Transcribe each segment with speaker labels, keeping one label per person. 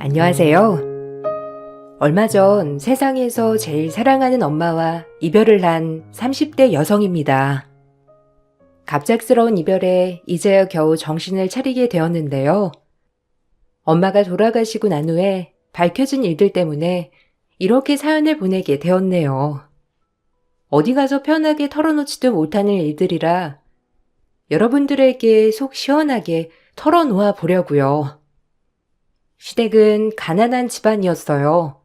Speaker 1: 안녕하세요. 얼마 전 세상에서 제일 사랑하는 엄마와 이별을 한 30대 여성입니다. 갑작스러운 이별에 이제야 겨우 정신을 차리게 되었는데요. 엄마가 돌아가시고 난 후에 밝혀진 일들 때문에 이렇게 사연을 보내게 되었네요. 어디 가서 편하게 털어놓지도 못하는 일들이라 여러분들에게 속 시원하게 털어놓아 보려고요. 시댁은 가난한 집안이었어요.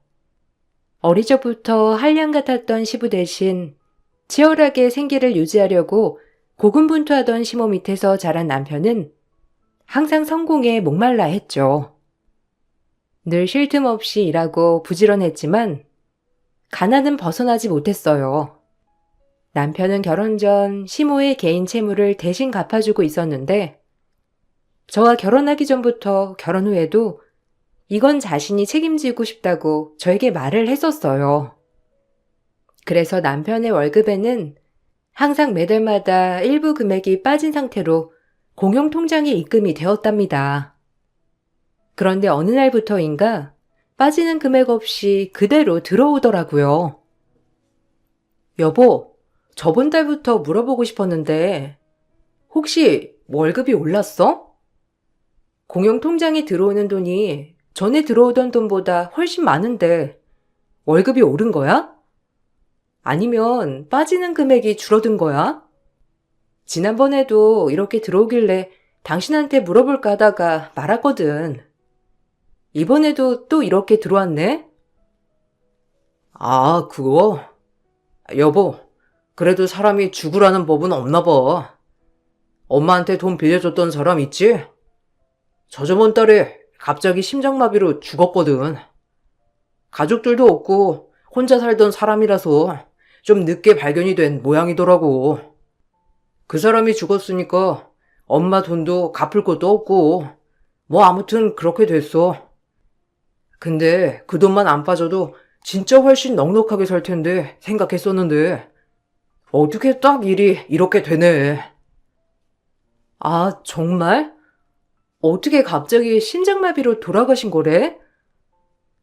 Speaker 1: 어릴 적부터 한량 같았던 시부 대신 치열하게 생계를 유지하려고 고군분투하던 시모 밑에서 자란 남편은 항상 성공에 목말라 했죠. 늘 쉴 틈 없이 일하고 부지런했지만 가난은 벗어나지 못했어요. 남편은 결혼 전 시모의 개인 채무를 대신 갚아주고 있었는데 저와 결혼하기 전부터 결혼 후에도 이건 자신이 책임지고 싶다고 저에게 말을 했었어요. 그래서 남편의 월급에는 항상 매달마다 일부 금액이 빠진 상태로 공용통장에 입금이 되었답니다. 그런데 어느 날부터인가 빠지는 금액 없이 그대로 들어오더라고요. 여보, 저번 달부터 물어보고 싶었는데 혹시 월급이 올랐어? 공용통장에 들어오는 돈이 전에 들어오던 돈보다 훨씬 많은데 월급이 오른 거야? 아니면 빠지는 금액이 줄어든 거야? 지난번에도 이렇게 들어오길래 당신한테 물어볼까 하다가 말았거든. 이번에도 또 이렇게 들어왔네?
Speaker 2: 아, 그거? 여보, 그래도 사람이 죽으라는 법은 없나 봐. 엄마한테 돈 빌려줬던 사람 있지? 저저번 달에 갑자기 심장마비로 죽었거든. 가족들도 없고 혼자 살던 사람이라서 좀 늦게 발견이 된 모양이더라고. 그 사람이 죽었으니까 엄마 돈도 갚을 것도 없고 뭐 아무튼 그렇게 됐어. 근데 그 돈만 안 빠져도 진짜 훨씬 넉넉하게 살 텐데 생각했었는데 어떻게 딱 일이 이렇게 되네.
Speaker 1: 아, 정말? 어떻게 갑자기 심장마비로 돌아가신 거래?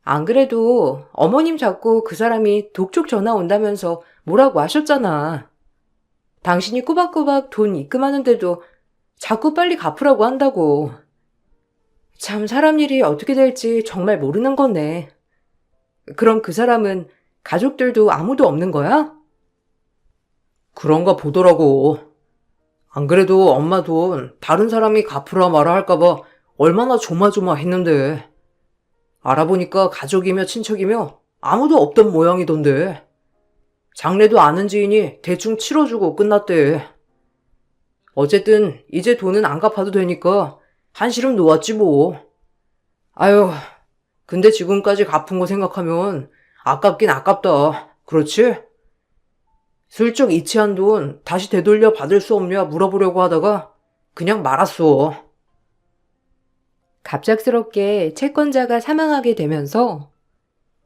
Speaker 1: 안 그래도 어머님 자꾸 그 사람이 독촉 전화 온다면서 뭐라고 하셨잖아. 당신이 꼬박꼬박 돈 입금하는데도 자꾸 빨리 갚으라고 한다고. 참 사람 일이 어떻게 될지 정말 모르는 거네. 그럼 그 사람은 가족들도 아무도 없는 거야?
Speaker 2: 그런가 보더라고. 안 그래도 엄마 돈 다른 사람이 갚으라 말아 할까봐 얼마나 조마조마했는데 알아보니까 가족이며 친척이며 아무도 없던 모양이던데 장례도 아는 지인이 대충 치러주고 끝났대. 어쨌든 이제 돈은 안 갚아도 되니까 한시름 놓았지 뭐. 아유, 근데 지금까지 갚은 거 생각하면 아깝긴 아깝다. 그렇지? 슬쩍 이체한 돈 다시 되돌려 받을 수 없냐 물어보려고 하다가 그냥 말았어.
Speaker 1: 갑작스럽게 채권자가 사망하게 되면서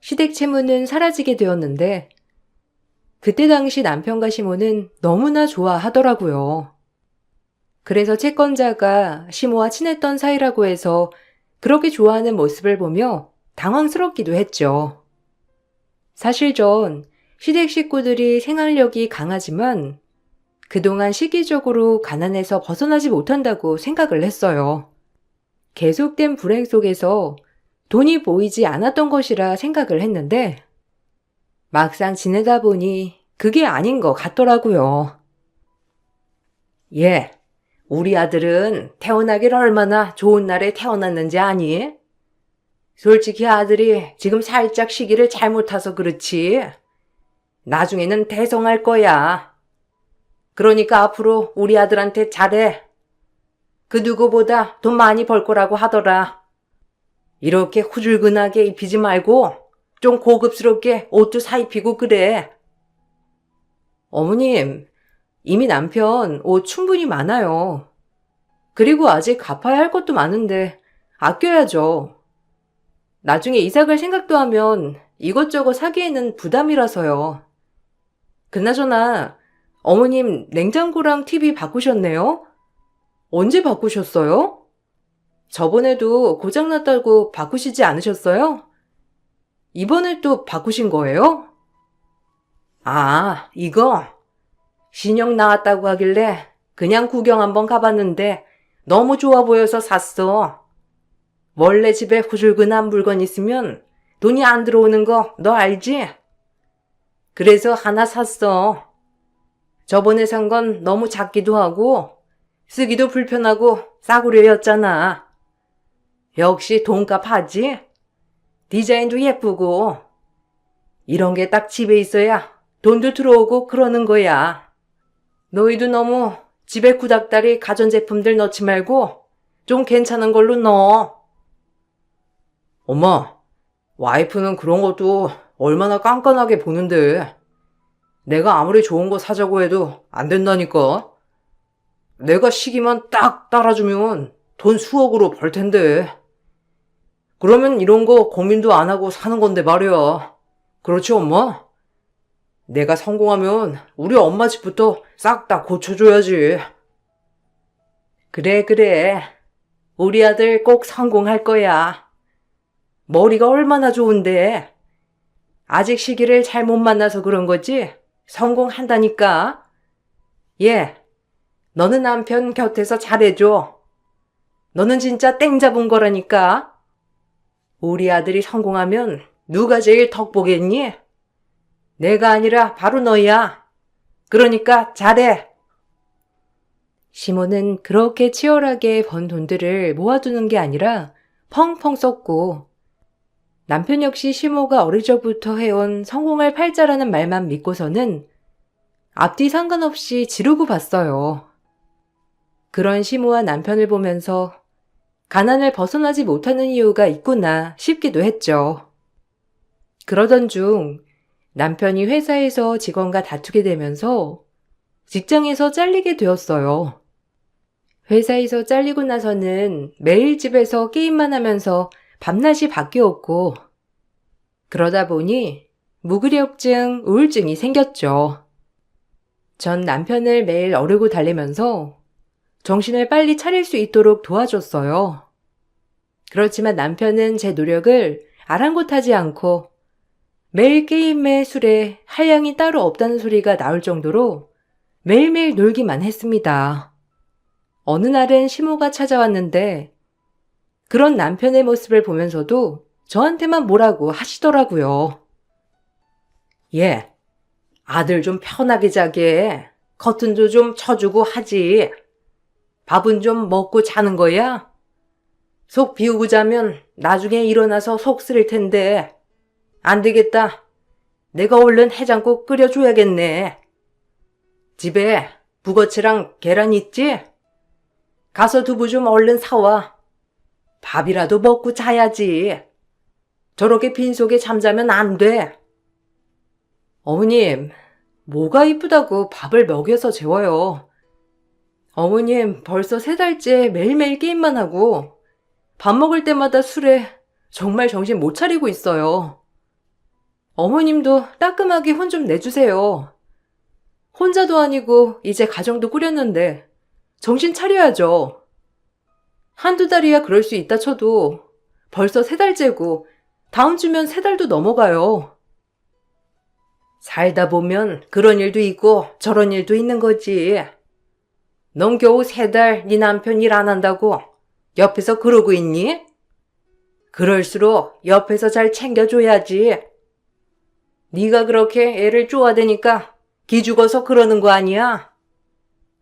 Speaker 1: 시댁 채무는 사라지게 되었는데 그때 당시 남편과 시모는 너무나 좋아하더라고요. 그래서 채권자가 시모와 친했던 사이라고 해서 그렇게 좋아하는 모습을 보며 당황스럽기도 했죠. 사실 전 시댁 식구들이 생활력이 강하지만 그동안 시기적으로 가난해서 벗어나지 못한다고 생각을 했어요. 계속된 불행 속에서 돈이 보이지 않았던 것이라 생각을 했는데 막상 지내다 보니 그게 아닌 것 같더라고요.
Speaker 2: 예, 우리 아들은 태어나길 얼마나 좋은 날에 태어났는지 아니? 솔직히 아들이 지금 살짝 시기를 잘못 타서 그렇지. 나중에는 대성할 거야. 그러니까 앞으로 우리 아들한테 잘해. 그 누구보다 돈 많이 벌 거라고 하더라. 이렇게 후줄근하게 입히지 말고 좀 고급스럽게 옷도 사 입히고 그래.
Speaker 1: 어머님, 이미 남편 옷 충분히 많아요. 그리고 아직 갚아야 할 것도 많은데 아껴야죠. 나중에 이사 갈 생각도 하면 이것저것 사기에는 부담이라서요. 그나저나 어머님 냉장고랑 TV 바꾸셨네요? 언제 바꾸셨어요? 저번에도 고장났다고 바꾸시지 않으셨어요? 이번에 또 바꾸신 거예요?
Speaker 2: 아, 이거 신형 나왔다고 하길래 그냥 구경 한번 가봤는데 너무 좋아 보여서 샀어. 원래 집에 후줄근한 물건 있으면 돈이 안 들어오는 거 너 알지? 그래서 하나 샀어. 저번에 산 건 너무 작기도 하고 쓰기도 불편하고 싸구려였잖아. 역시 돈값 하지? 디자인도 예쁘고 이런 게 딱 집에 있어야 돈도 들어오고 그러는 거야. 너희도 너무 집에 구닥다리 가전제품들 넣지 말고 좀 괜찮은 걸로 넣어. 엄마, 와이프는 그런 것도 얼마나 깐깐하게 보는데 내가 아무리 좋은 거 사자고 해도 안 된다니까. 내가 시기만 딱 따라주면 돈 수억으로 벌 텐데. 그러면 이런 거 고민도 안 하고 사는 건데 말이야. 그렇지, 엄마? 내가 성공하면 우리 엄마 집부터 싹 다 고쳐줘야지. 그래. 우리 아들 꼭 성공할 거야. 머리가 얼마나 좋은데. 아직 시기를 잘못 만나서 그런 거지 성공한다니까. 예, 너는 남편 곁에서 잘해줘. 너는 진짜 땡 잡은 거라니까. 우리 아들이 성공하면 누가 제일 덕 보겠니? 내가 아니라 바로 너야. 그러니까 잘해.
Speaker 1: 시모는 그렇게 치열하게 번 돈들을 모아두는 게 아니라 펑펑 썼고, 남편 역시 시모가 어릴 적부터 해온 성공할 팔자라는 말만 믿고서는 앞뒤 상관없이 지르고 봤어요. 그런 시모와 남편을 보면서 가난을 벗어나지 못하는 이유가 있구나 싶기도 했죠. 그러던 중 남편이 회사에서 직원과 다투게 되면서 직장에서 잘리게 되었어요. 회사에서 잘리고 나서는 매일 집에서 게임만 하면서 밤낮이 바뀌었고, 그러다 보니 무기력증, 우울증이 생겼죠. 전 남편을 매일 어르고 달래면서 정신을 빨리 차릴 수 있도록 도와줬어요. 그렇지만 남편은 제 노력을 아랑곳하지 않고 매일 게임에 술에 한량이 따로 없다는 소리가 나올 정도로 매일매일 놀기만 했습니다. 어느 날은 시모가 찾아왔는데 그런 남편의 모습을 보면서도 저한테만 뭐라고 하시더라고요.
Speaker 2: 예, 아들 좀 편하게 자게 커튼도 좀 쳐주고 하지. 밥은 좀 먹고 자는 거야? 속 비우고 자면 나중에 일어나서 속 쓰릴 텐데. 안 되겠다. 내가 얼른 해장국 끓여줘야겠네. 집에 북어채랑 계란 있지? 가서 두부 좀 얼른 사와. 밥이라도 먹고 자야지. 저렇게 빈속에 잠자면 안 돼.
Speaker 1: 어머님, 뭐가 이쁘다고 밥을 먹여서 재워요. 어머님, 벌써 3달째 매일매일 게임만 하고 밥 먹을 때마다 술에 정말 정신 못 차리고 있어요. 어머님도 따끔하게 혼 좀 내주세요. 혼자도 아니고 이제 가정도 꾸렸는데 정신 차려야죠. 한두 달이야 그럴 수 있다 쳐도 벌써 3달째고 다음 주면 3달도 넘어가요.
Speaker 2: 살다 보면 그런 일도 있고 저런 일도 있는 거지. 넌 겨우 3달 네 남편 일 안 한다고 옆에서 그러고 있니? 그럴수록 옆에서 잘 챙겨줘야지. 네가 그렇게 애를 쪼아대니까 기죽어서 그러는 거 아니야?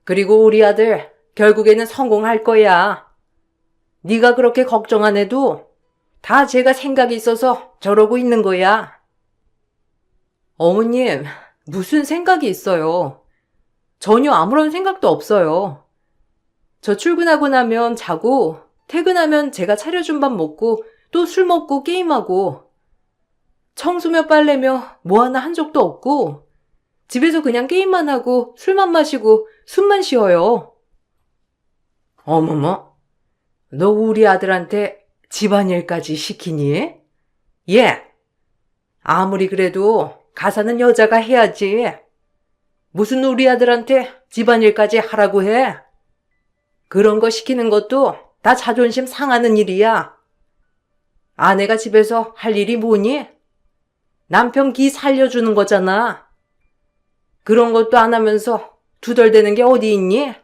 Speaker 2: 그리고 우리 아들 결국에는 성공할 거야. 네가 그렇게 걱정 안 해도 다 제가 생각이 있어서 저러고 있는 거야.
Speaker 1: 어머님, 무슨 생각이 있어요? 전혀 아무런 생각도 없어요. 저 출근하고 나면 자고, 퇴근하면 제가 차려준 밥 먹고, 또 술 먹고 게임하고, 청소며 빨래며 뭐 하나 한 적도 없고, 집에서 그냥 게임만 하고, 술만 마시고, 숨만 쉬어요.
Speaker 2: 어머머, 너 우리 아들한테 집안일까지 시키니? 예. 아무리 그래도 가사는 여자가 해야지. 무슨 우리 아들한테 집안일까지 하라고 해? 그런 거 시키는 것도 다 자존심 상하는 일이야. 아내가 집에서 할 일이 뭐니? 남편 기 살려주는 거잖아. 그런 것도 안 하면서 투덜대는 게 어디 있니?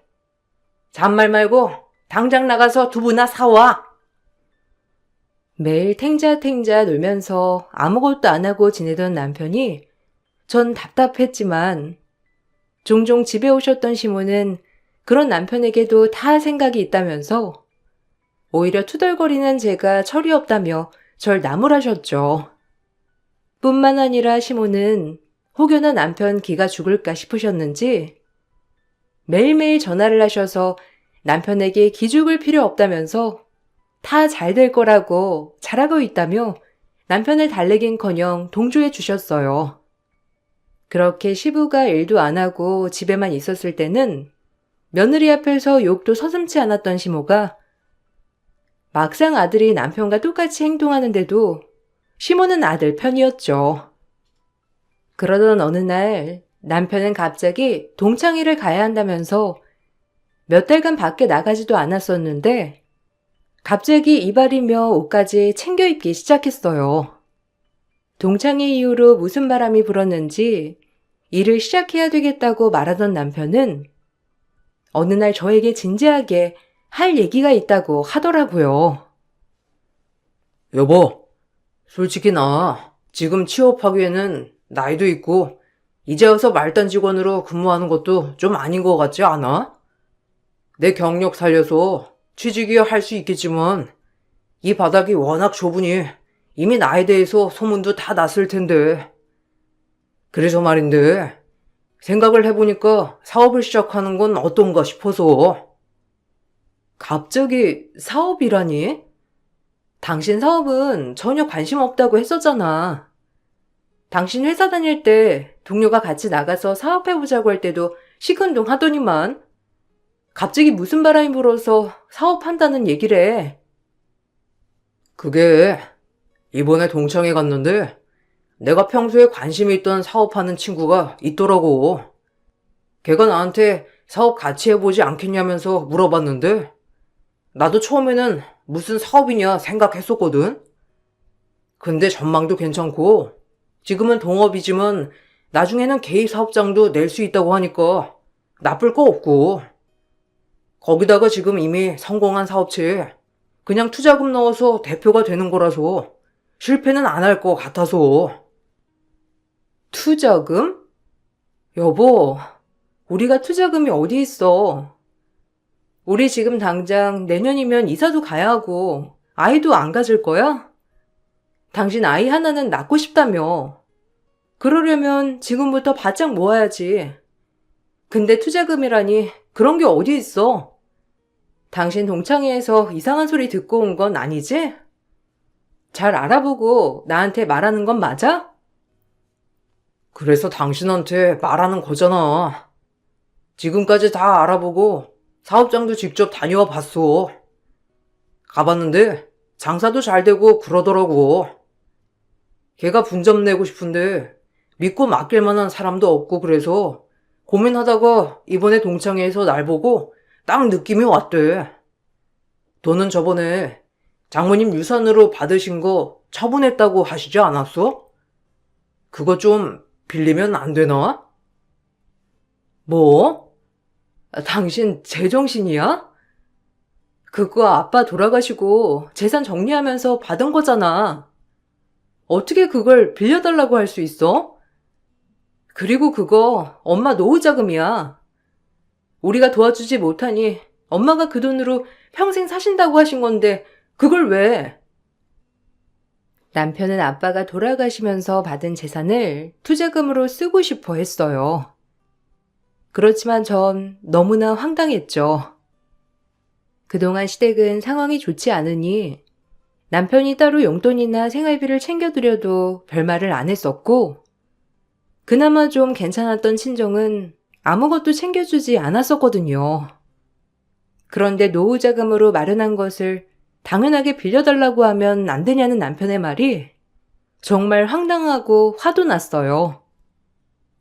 Speaker 2: 잔말 말고 당장 나가서 두부나 사와.
Speaker 1: 매일 탱자탱자 놀면서 아무것도 안 하고 지내던 남편이 전 답답했지만 종종 집에 오셨던 시모는 그런 남편에게도 다 생각이 있다면서 오히려 투덜거리는 제가 철이 없다며 절 나무라셨죠. 뿐만 아니라 시모는 혹여나 남편 기가 죽을까 싶으셨는지 매일매일 전화를 하셔서 남편에게 기죽을 필요 없다면서 다 잘 될 거라고 잘하고 있다며 남편을 달래긴커녕 동조해 주셨어요. 그렇게 시부가 일도 안 하고 집에만 있었을 때는 며느리 앞에서 욕도 서슴지 않았던 시모가 막상 아들이 남편과 똑같이 행동하는데도 시모는 아들 편이었죠. 그러던 어느 날 남편은 갑자기 동창회를 가야 한다면서 몇 달간 밖에 나가지도 않았었는데 갑자기 이발이며 옷까지 챙겨 입기 시작했어요. 동창회 이후로 무슨 바람이 불었는지 일을 시작해야 되겠다고 말하던 남편은 어느 날 저에게 진지하게 할 얘기가 있다고 하더라고요.
Speaker 2: 여보, 솔직히 나 지금 취업하기에는 나이도 있고 이제 와서 말단 직원으로 근무하는 것도 좀 아닌 것 같지 않아? 내 경력 살려서 취직이야 할 수 있겠지만 이 바닥이 워낙 좁으니 이미 나에 대해서 소문도 다 났을 텐데. 그래서 말인데 생각을 해보니까 사업을 시작하는 건 어떤가 싶어서.
Speaker 1: 갑자기 사업이라니? 당신 사업은 전혀 관심 없다고 했었잖아. 당신 회사 다닐 때 동료가 같이 나가서 사업해보자고 할 때도 시큰둥 하더니만 갑자기 무슨 바람이 불어서 사업한다는 얘기를 해.
Speaker 2: 그게 이번에 동창회 갔는데 내가 평소에 관심이 있던 사업하는 친구가 있더라고. 걔가 나한테 사업 같이 해보지 않겠냐면서 물어봤는데 나도 처음에는 무슨 사업이냐 생각했었거든. 근데 전망도 괜찮고 지금은 동업이지만 나중에는 개인 사업장도 낼 수 있다고 하니까 나쁠 거 없고, 거기다가 지금 이미 성공한 사업체에 그냥 투자금 넣어서 대표가 되는 거라서 실패는 안 할 것 같아서.
Speaker 1: 투자금? 여보, 우리가 투자금이 어디 있어? 우리 지금 당장 내년이면 이사도 가야 하고 아이도 안 가질 거야? 당신 아이 하나는 낳고 싶다며. 그러려면 지금부터 바짝 모아야지. 근데 투자금이라니 그런 게 어디 있어? 당신 동창회에서 이상한 소리 듣고 온 건 아니지? 잘 알아보고 나한테 말하는 건 맞아?
Speaker 2: 그래서 당신한테 말하는 거잖아. 지금까지 다 알아보고 사업장도 직접 다녀와 봤어. 가봤는데 장사도 잘 되고 그러더라고. 걔가 분점 내고 싶은데 믿고 맡길 만한 사람도 없고 그래서 고민하다가 이번에 동창회에서 날 보고 딱 느낌이 왔대. 돈은 저번에 장모님 유산으로 받으신 거 처분했다고 하시지 않았어? 그거 좀 빌리면 안 되나?
Speaker 1: 뭐? 당신 제정신이야? 그거 아빠 돌아가시고 재산 정리하면서 받은 거잖아. 어떻게 그걸 빌려달라고 할 수 있어? 그리고 그거 엄마 노후 자금이야. 우리가 도와주지 못하니 엄마가 그 돈으로 평생 사신다고 하신 건데 그걸 왜? 남편은 아빠가 돌아가시면서 받은 재산을 투자금으로 쓰고 싶어 했어요. 그렇지만 전 너무나 황당했죠. 그동안 시댁은 상황이 좋지 않으니 남편이 따로 용돈이나 생활비를 챙겨드려도 별말을 안 했었고, 그나마 좀 괜찮았던 친정은 아무것도 챙겨주지 않았었거든요. 그런데 노후 자금으로 마련한 것을 당연하게 빌려달라고 하면 안 되냐는 남편의 말이 정말 황당하고 화도 났어요.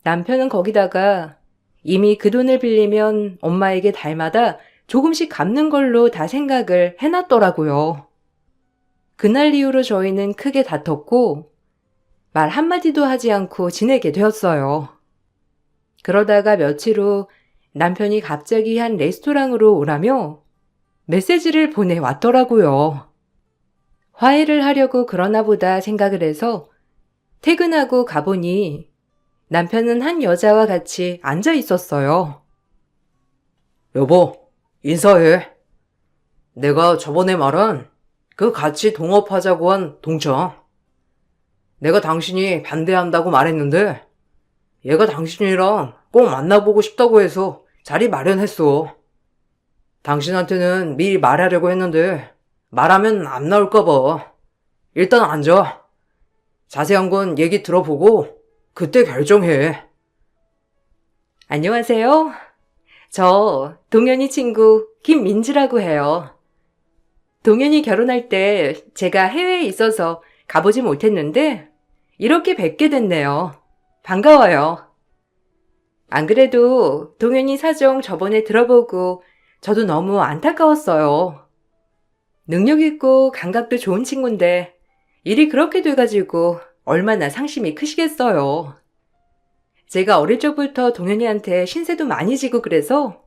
Speaker 1: 남편은 거기다가 이미 그 돈을 빌리면 엄마에게 달마다 조금씩 갚는 걸로 다 생각을 해놨더라고요. 그날 이후로 저희는 크게 다퉜고 말 한마디도 하지 않고 지내게 되었어요. 그러다가 며칠 후 남편이 갑자기 한 레스토랑으로 오라며 메시지를 보내왔더라고요. 화해를 하려고 그러나 보다 생각을 해서 퇴근하고 가보니 남편은 한 여자와 같이 앉아 있었어요.
Speaker 2: 여보, 인사해. 내가 저번에 말한 그 같이 동업하자고 한 동창. 내가 당신이 반대한다고 말했는데 얘가 당신이랑 꼭 만나보고 싶다고 해서 자리 마련했어. 당신한테는 미리 말하려고 했는데 말하면 안 나올까봐. 일단 앉아. 자세한 건 얘기 들어보고 그때 결정해.
Speaker 1: 안녕하세요. 저 동현이 친구 김민지라고 해요. 동현이 결혼할 때 제가 해외에 있어서 가보지 못했는데 이렇게 뵙게 됐네요. 반가워요. 안 그래도 동현이 사정 저번에 들어보고 저도 너무 안타까웠어요. 능력 있고 감각도 좋은 친구인데 일이 그렇게 돼가지고 얼마나 상심이 크시겠어요. 제가 어릴 적부터 동현이한테 신세도 많이 지고 그래서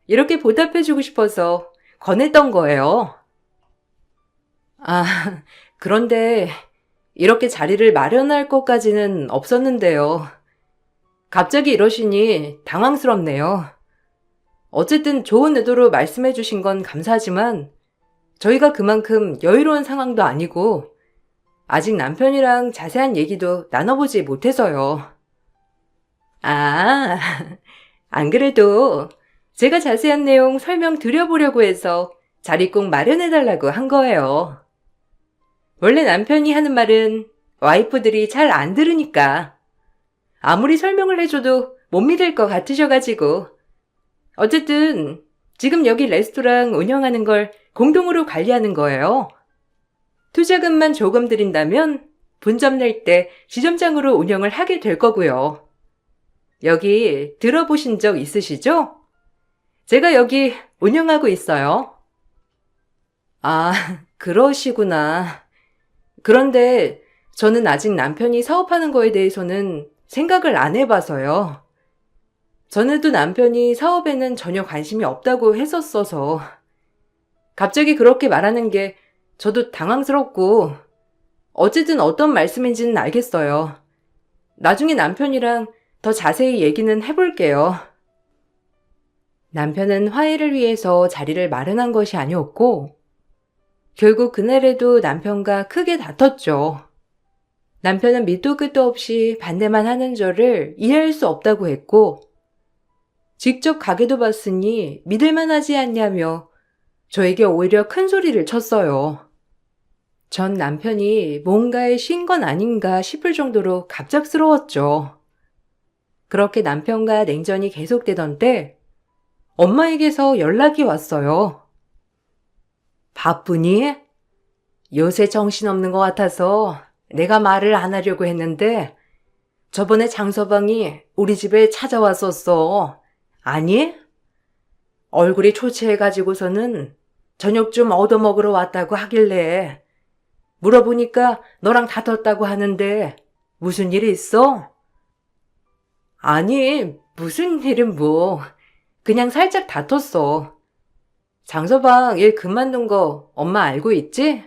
Speaker 1: 이렇게 보답해주고 싶어서 권했던 거예요. 아, 그런데 이렇게 자리를 마련할 것까지는 없었는데요. 갑자기 이러시니 당황스럽네요. 어쨌든 좋은 의도로 말씀해 주신 건 감사하지만 저희가 그만큼 여유로운 상황도 아니고 아직 남편이랑 자세한 얘기도 나눠보지 못해서요. 아, 안 그래도 제가 자세한 내용 설명드려보려고 해서 자리 꼭 마련해달라고 한 거예요. 원래 남편이 하는 말은 와이프들이 잘 안 들으니까 아무리 설명을 해줘도 못 믿을 것 같으셔가지고 어쨌든 지금 여기 레스토랑 운영하는 걸 공동으로 관리하는 거예요. 투자금만 조금 드린다면 분점 낼 때 지점장으로 운영을 하게 될 거고요. 여기 들어보신 적 있으시죠? 제가 여기 운영하고 있어요. 아, 그러시구나. 그런데 저는 아직 남편이 사업하는 거에 대해서는 생각을 안 해봐서요. 전에도 남편이 사업에는 전혀 관심이 없다고 했었어서 갑자기 그렇게 말하는 게 저도 당황스럽고 어쨌든 어떤 말씀인지는 알겠어요. 나중에 남편이랑 더 자세히 얘기는 해볼게요. 남편은 화해를 위해서 자리를 마련한 것이 아니었고 결국 그날에도 남편과 크게 다퉜죠. 남편은 밑도 끝도 없이 반대만 하는 저를 이해할 수 없다고 했고 직접 가게도 봤으니 믿을만 하지 않냐며 저에게 오히려 큰 소리를 쳤어요. 전 남편이 뭔가에 쉰 건 아닌가 싶을 정도로 갑작스러웠죠. 그렇게 남편과 냉전이 계속되던 때 엄마에게서 연락이 왔어요. 바쁘니? 요새 정신없는 것 같아서 내가 말을 안 하려고 했는데 저번에 장서방이 우리 집에 찾아왔었어. 아니? 얼굴이 초췌해가지고서는 저녁 좀 얻어먹으러 왔다고 하길래 물어보니까 너랑 다퉜다고 하는데 무슨 일 있어? 아니, 무슨 일은 뭐. 그냥 살짝 다퉜어. 장서방 일 그만둔 거 엄마 알고 있지?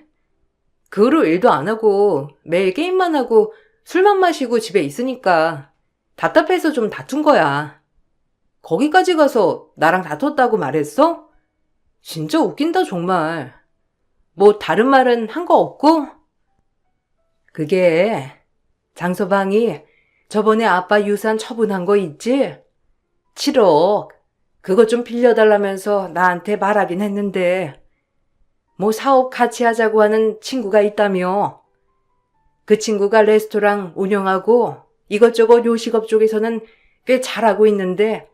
Speaker 1: 그 후로 일도 안 하고 매일 게임만 하고 술만 마시고 집에 있으니까 답답해서 좀 다툰 거야. 거기까지 가서 나랑 다퉜다고 말했어? 진짜 웃긴다 정말. 뭐 다른 말은 한 거 없고? 그게 장서방이 저번에 아빠 유산 처분한 거 있지? 7억. 그거 좀 빌려달라면서 나한테 말하긴 했는데 뭐 사업 같이 하자고 하는 친구가 있다며. 그 친구가 레스토랑 운영하고 이것저것 요식업 쪽에서는 꽤 잘하고 있는데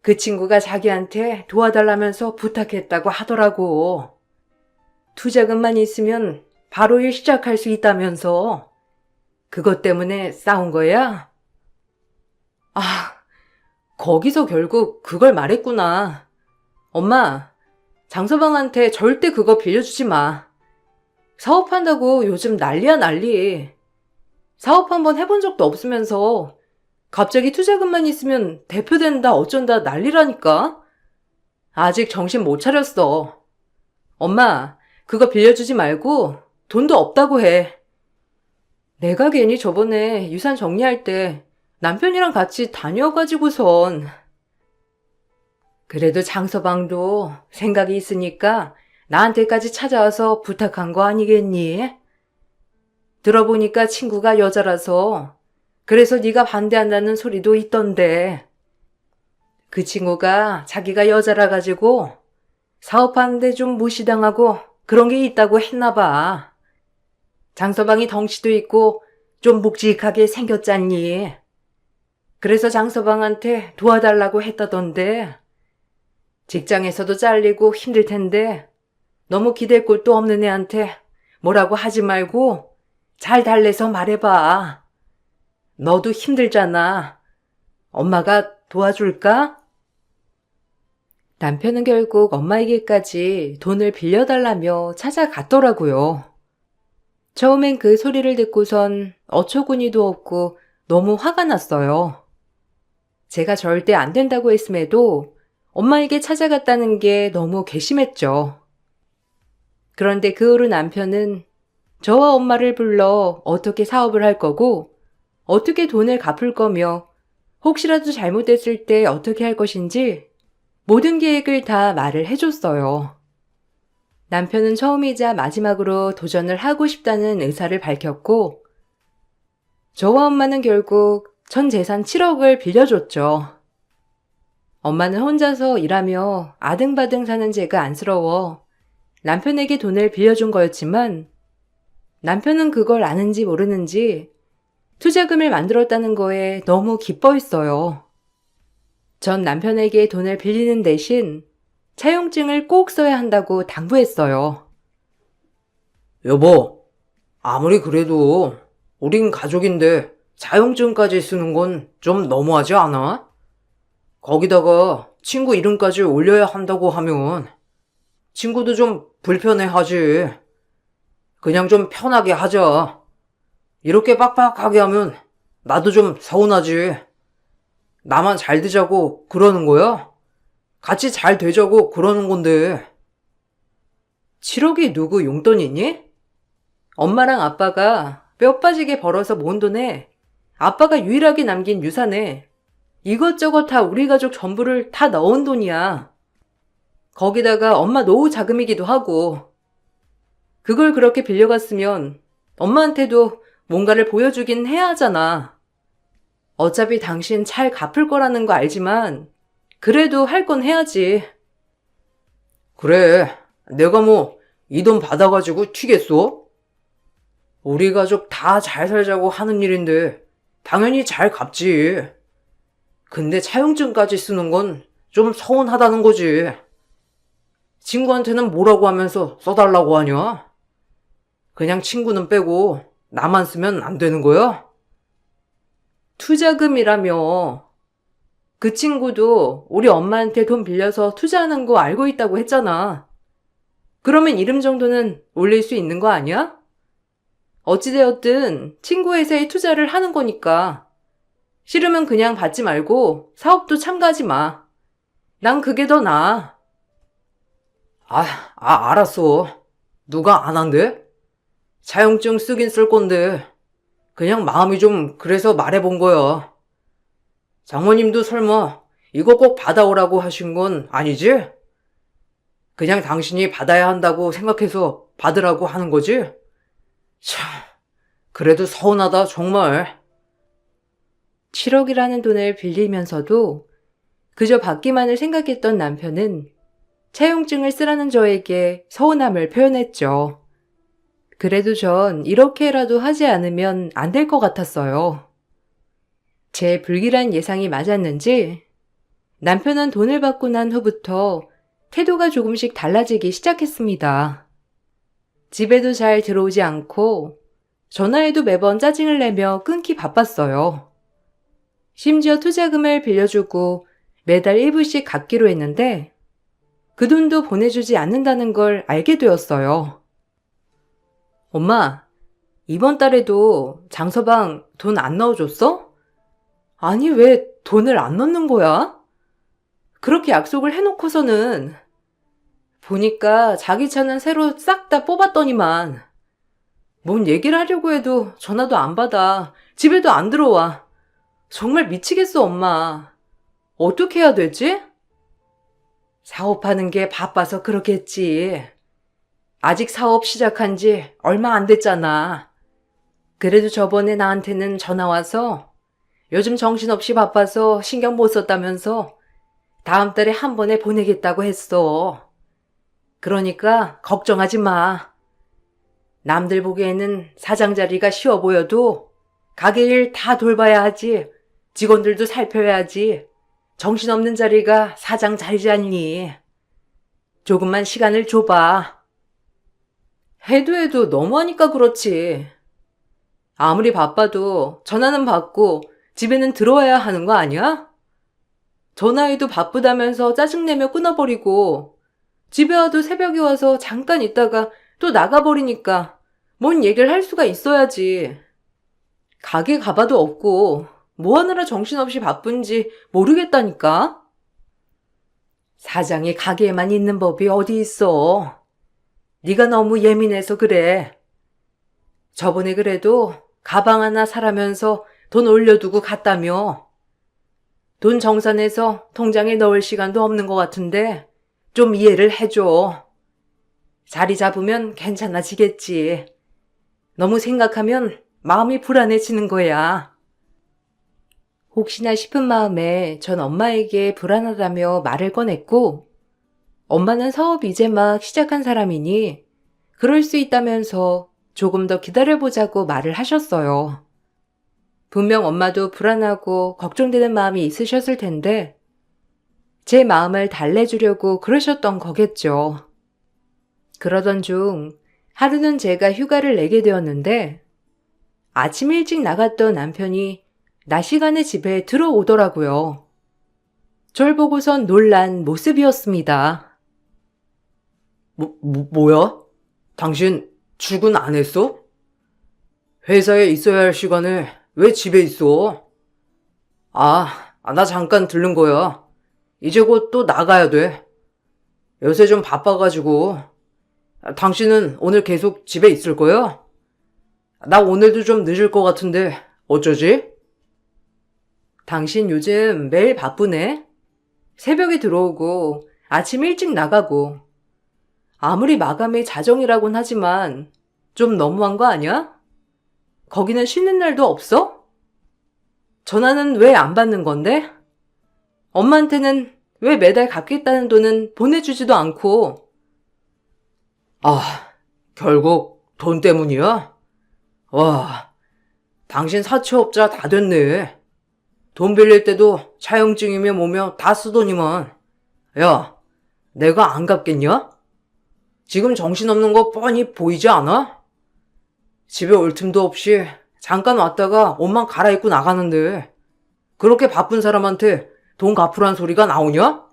Speaker 1: 그 친구가 자기한테 도와달라면서 부탁했다고 하더라고. 투자금만 있으면 바로 일 시작할 수 있다면서. 그것 때문에 싸운 거야? 아, 거기서 결국 그걸 말했구나. 엄마, 장서방한테 절대 그거 빌려주지 마. 사업한다고 요즘 난리야 난리. 사업 한번 해본 적도 없으면서 갑자기 투자금만 있으면 대표 된다 어쩐다 난리라니까. 아직 정신 못 차렸어. 엄마, 그거 빌려주지 말고 돈도 없다고 해. 내가 괜히 저번에 유산 정리할 때 남편이랑 같이 다녀가지고선. 그래도 장서방도 생각이 있으니까 나한테까지 찾아와서 부탁한 거 아니겠니? 들어보니까 친구가 여자라서 그래서 네가 반대한다는 소리도 있던데. 그 친구가 자기가 여자라 가지고 사업하는데 좀 무시당하고 그런 게 있다고 했나 봐. 장서방이 덩치도 있고 좀 묵직하게 생겼잖니. 그래서 장서방한테 도와달라고 했다던데. 직장에서도 잘리고 힘들 텐데 너무 기댈 곳도 없는 애한테 뭐라고 하지 말고 잘 달래서 말해봐. 너도 힘들잖아. 엄마가 도와줄까? 남편은 결국 엄마에게까지 돈을 빌려달라며 찾아갔더라고요. 처음엔 그 소리를 듣고선 어처구니도 없고 너무 화가 났어요. 제가 절대 안 된다고 했음에도 엄마에게 찾아갔다는 게 너무 괘씸했죠. 그런데 그 후로 남편은 저와 엄마를 불러 어떻게 사업을 할 거고 어떻게 돈을 갚을 거며 혹시라도 잘못됐을 때 어떻게 할 것인지 모든 계획을 다 말을 해줬어요. 남편은 처음이자 마지막으로 도전을 하고 싶다는 의사를 밝혔고 저와 엄마는 결국 전 재산 7억을 빌려줬죠. 엄마는 혼자서 일하며 아등바등 사는 제가 안쓰러워 남편에게 돈을 빌려준 거였지만 남편은 그걸 아는지 모르는지 투자금을 만들었다는 거에 너무 기뻐했어요. 전 남편에게 돈을 빌리는 대신 차용증을 꼭 써야 한다고 당부했어요.
Speaker 2: 여보, 아무리 그래도 우린 가족인데 자영증까지 쓰는 건 좀 너무하지 않아? 거기다가 친구 이름까지 올려야 한다고 하면 친구도 좀 불편해하지. 그냥 좀 편하게 하자. 이렇게 빡빡하게 하면 나도 좀 서운하지. 나만 잘 되자고 그러는 거야? 같이 잘 되자고 그러는 건데.
Speaker 1: 7억이 누구 용돈이니? 엄마랑 아빠가 뼈 빠지게 벌어서 모은 돈에 아빠가 유일하게 남긴 유산에 이것저것 다 우리 가족 전부를 다 넣은 돈이야. 거기다가 엄마 노후 자금이기도 하고. 그걸 그렇게 빌려갔으면 엄마한테도 뭔가를 보여주긴 해야 하잖아. 어차피 당신 잘 갚을 거라는 거 알지만 그래도 할 건 해야지.
Speaker 2: 그래, 내가 뭐 이 돈 받아가지고 튀겠어? 우리 가족 다 잘 살자고 하는 일인데 당연히 잘 갚지. 근데 차용증까지 쓰는 건 좀 서운하다는 거지. 친구한테는 뭐라고 하면서 써달라고 하냐? 그냥 친구는 빼고 나만 쓰면 안 되는 거야?
Speaker 1: 투자금이라며. 그 친구도 우리 엄마한테 돈 빌려서 투자하는 거 알고 있다고 했잖아. 그러면 이름 정도는 올릴 수 있는 거 아니야? 어찌되었든 친구 회사에 투자를 하는 거니까. 싫으면 그냥 받지 말고 사업도 참가하지 마. 난 그게 더 나아.
Speaker 2: 알았어. 누가 안 한대? 차용증 쓰긴 쓸 건데 그냥 마음이 좀 그래서 말해본 거야. 장모님도 설마 이거 꼭 받아오라고 하신 건 아니지? 그냥 당신이 받아야 한다고 생각해서 받으라고 하는 거지? 참, 그래도 서운하다 정말.
Speaker 1: 7억이라는 돈을 빌리면서도 그저 받기만을 생각했던 남편은 차용증을 쓰라는 저에게 서운함을 표현했죠. 그래도 전 이렇게라도 하지 않으면 안 될 것 같았어요. 제 불길한 예상이 맞았는지 남편은 돈을 받고 난 후부터 태도가 조금씩 달라지기 시작했습니다. 집에도 잘 들어오지 않고 전화에도 매번 짜증을 내며 끊기 바빴어요. 심지어 투자금을 빌려주고 매달 일부씩 갚기로 했는데 그 돈도 보내주지 않는다는 걸 알게 되었어요. 엄마, 이번 달에도 장서방 돈 안 넣어줬어? 아니, 왜 돈을 안 넣는 거야? 그렇게 약속을 해놓고서는 보니까 자기 차는 새로 싹 다 뽑았더니만 뭔 얘기를 하려고 해도 전화도 안 받아. 집에도 안 들어와. 정말 미치겠어, 엄마. 어떻게 해야 되지? 사업하는 게 바빠서 그렇겠지. 아직 사업 시작한 지 얼마 안 됐잖아. 그래도 저번에 나한테는 전화 와서 요즘 정신없이 바빠서 신경 못 썼다면서 다음 달에 한 번에 보내겠다고 했어. 그러니까 걱정하지 마. 남들 보기에는 사장 자리가 쉬워 보여도 가게 일 다 돌봐야 하지. 직원들도 살펴야지. 정신없는 자리가 사장 자리지 않니? 조금만 시간을 줘봐. 해도 너무하니까 그렇지. 아무리 바빠도 전화는 받고 집에는 들어와야 하는 거 아니야? 전화해도 바쁘다면서 짜증내며 끊어버리고 집에 와도 새벽에 와서 잠깐 있다가 또 나가버리니까 뭔 얘기를 할 수가 있어야지. 가게 가봐도 없고 뭐 하느라 정신없이 바쁜지 모르겠다니까. 사장이 가게에만 있는 법이 어디 있어. 네가 너무 예민해서 그래. 저번에 그래도 가방 하나 사라면서 돈 올려두고 갔다며. 돈 정산해서 통장에 넣을 시간도 없는 것 같은데 좀 이해를 해줘. 자리 잡으면 괜찮아지겠지. 너무 생각하면 마음이 불안해지는 거야. 혹시나 싶은 마음에 전 엄마에게 불안하다며 말을 꺼냈고, 엄마는 사업 이제 막 시작한 사람이니 그럴 수 있다면서 조금 더 기다려보자고 말을 하셨어요. 분명 엄마도 불안하고 걱정되는 마음이 있으셨을 텐데 제 마음을 달래주려고 그러셨던 거겠죠. 그러던 중 하루는 제가 휴가를 내게 되었는데 아침 일찍 나갔던 남편이 낮 시간에 집에 들어오더라고요. 절 보고선 놀란 모습이었습니다.
Speaker 2: 뭐야? 당신 출근 안 했어? 회사에 있어야 할 시간에 왜 집에 있어? 나 잠깐 들른 거야. 이제 곧 또 나가야 돼. 요새 좀 바빠가지고. 당신은 오늘 계속 집에 있을 거야? 나 오늘도 좀 늦을 것 같은데 어쩌지?
Speaker 1: 당신 요즘 매일 바쁘네? 새벽에 들어오고 아침 일찍 나가고 아무리 마감이 자정이라곤 하지만 좀 너무한 거 아니야? 거기는 쉬는 날도 없어? 전화는 왜 안 받는 건데? 엄마한테는 왜 매달 갚겠다는 돈은 보내주지도 않고.
Speaker 2: 결국 돈 때문이야? 와, 당신 사채업자 다 됐네. 돈 빌릴 때도 차용증이며 뭐며 다 쓰더니만. 야, 내가 안 갚겠냐? 지금 정신없는 거 뻔히 보이지 않아? 집에 올 틈도 없이 잠깐 왔다가 옷만 갈아입고 나가는데 그렇게 바쁜 사람한테 돈 갚으란 소리가 나오냐?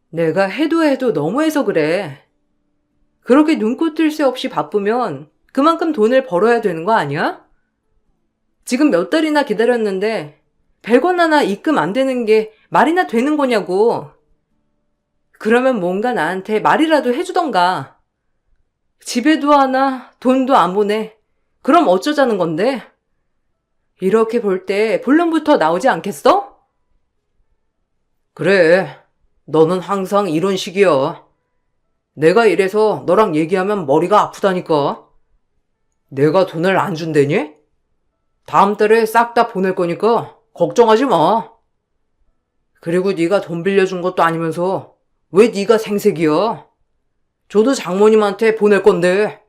Speaker 1: 내가 해도 너무해서 그래. 그렇게 눈코 뜰 새 없이 바쁘면 그만큼 돈을 벌어야 되는 거 아니야? 지금 몇 달이나 기다렸는데 100원 하나 입금 안 되는 게 말이나 되는 거냐고. 그러면 뭔가 나한테 말이라도 해주던가. 집에도 하나 돈도 안 보내. 그럼 어쩌자는 건데? 이렇게 볼 때 본론부터 나오지 않겠어?
Speaker 2: 그래, 너는 항상 이런 식이야. 내가 이래서 너랑 얘기하면 머리가 아프다니까. 내가 돈을 안 준다니? 다음 달에 싹 다 보낼 거니까 걱정하지 마. 그리고 네가 돈 빌려준 것도 아니면서 왜 네가 생색이야? 저도 장모님한테 보낼 건데.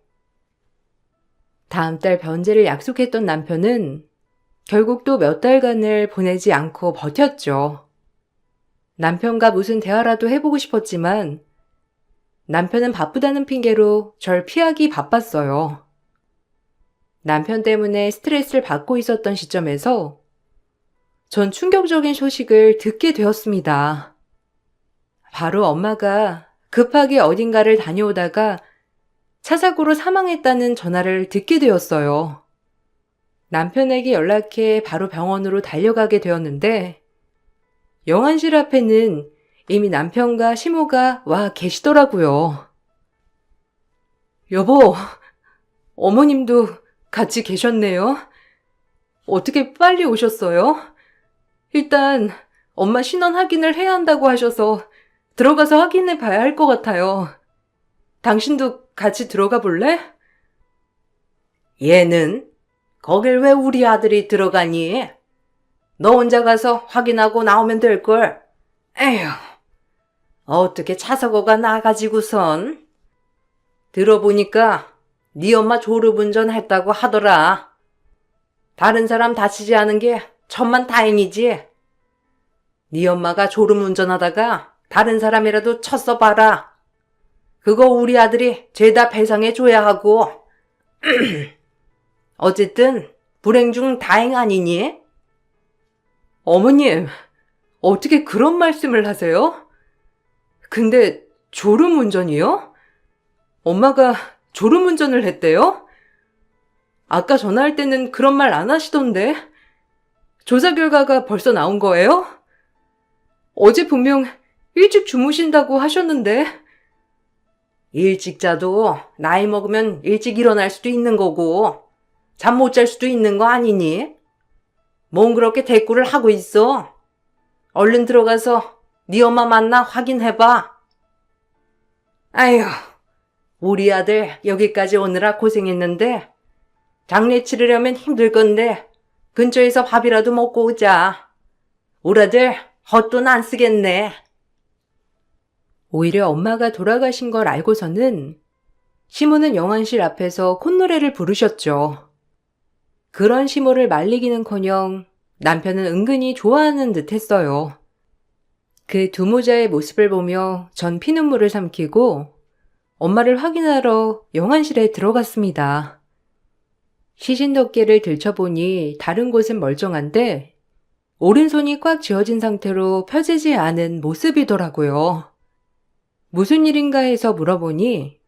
Speaker 1: 다음 달 변제를 약속했던 남편은 결국 또 몇 달간을 보내지 않고 버텼죠. 남편과 무슨 대화라도 해보고 싶었지만 남편은 바쁘다는 핑계로 절 피하기 바빴어요. 남편 때문에 스트레스를 받고 있었던 시점에서 전 충격적인 소식을 듣게 되었습니다. 바로 엄마가 급하게 어딘가를 다녀오다가 차 사고로 사망했다는 전화를 듣게 되었어요. 남편에게 연락해 바로 병원으로 달려가게 되었는데 영안실 앞에는 이미 남편과 시모가 와 계시더라고요. 여보, 어머님도 같이 계셨네요. 어떻게 빨리 오셨어요? 일단 엄마 신원 확인을 해야 한다고 하셔서 들어가서 확인해 봐야 할 것 같아요. 당신도 같이 들어가 볼래?
Speaker 2: 얘는 거길 왜 우리 아들이 들어가니? 너 혼자 가서 확인하고 나오면 될걸. 에휴, 어떻게 차 사고가 나가지고선. 들어보니까 네 엄마 졸음운전 했다고 하더라. 다른 사람 다치지 않은 게 천만 다행이지. 네 엄마가 졸음운전하다가 다른 사람이라도 쳤어 봐라. 그거 우리 아들이 죄다 배상해 줘야 하고. 어쨌든 불행 중 다행 아니니?
Speaker 1: 어머님, 어떻게 그런 말씀을 하세요? 근데 졸음운전이요? 엄마가 졸음운전을 했대요? 아까 전화할 때는 그런 말 안 하시던데. 조사 결과가 벌써 나온 거예요? 어제 분명 일찍 주무신다고 하셨는데.
Speaker 2: 일찍 자도 나이 먹으면 일찍 일어날 수도 있는 거고 잠 못 잘 수도 있는 거 아니니? 뭔 그렇게 대꾸를 하고 있어? 얼른 들어가서 네 엄마 만나 확인해봐. 아휴, 우리 아들 여기까지 오느라 고생했는데 장례 치르려면 힘들 건데 근처에서 밥이라도 먹고 오자. 우리 아들 헛돈 안 쓰겠네.
Speaker 1: 오히려 엄마가 돌아가신 걸 알고서는 시모는 영안실 앞에서 콧노래를 부르셨죠. 그런 시모를 말리기는커녕 남편은 은근히 좋아하는 듯 했어요. 그 두 모자의 모습을 보며 전 피눈물을 삼키고 엄마를 확인하러 영안실에 들어갔습니다. 시신덮개를 들춰보니 다른 곳은 멀쩡한데 오른손이 꽉 쥐어진 상태로 펴지지 않은 모습이더라고요. 무슨 일인가 해서 물어보니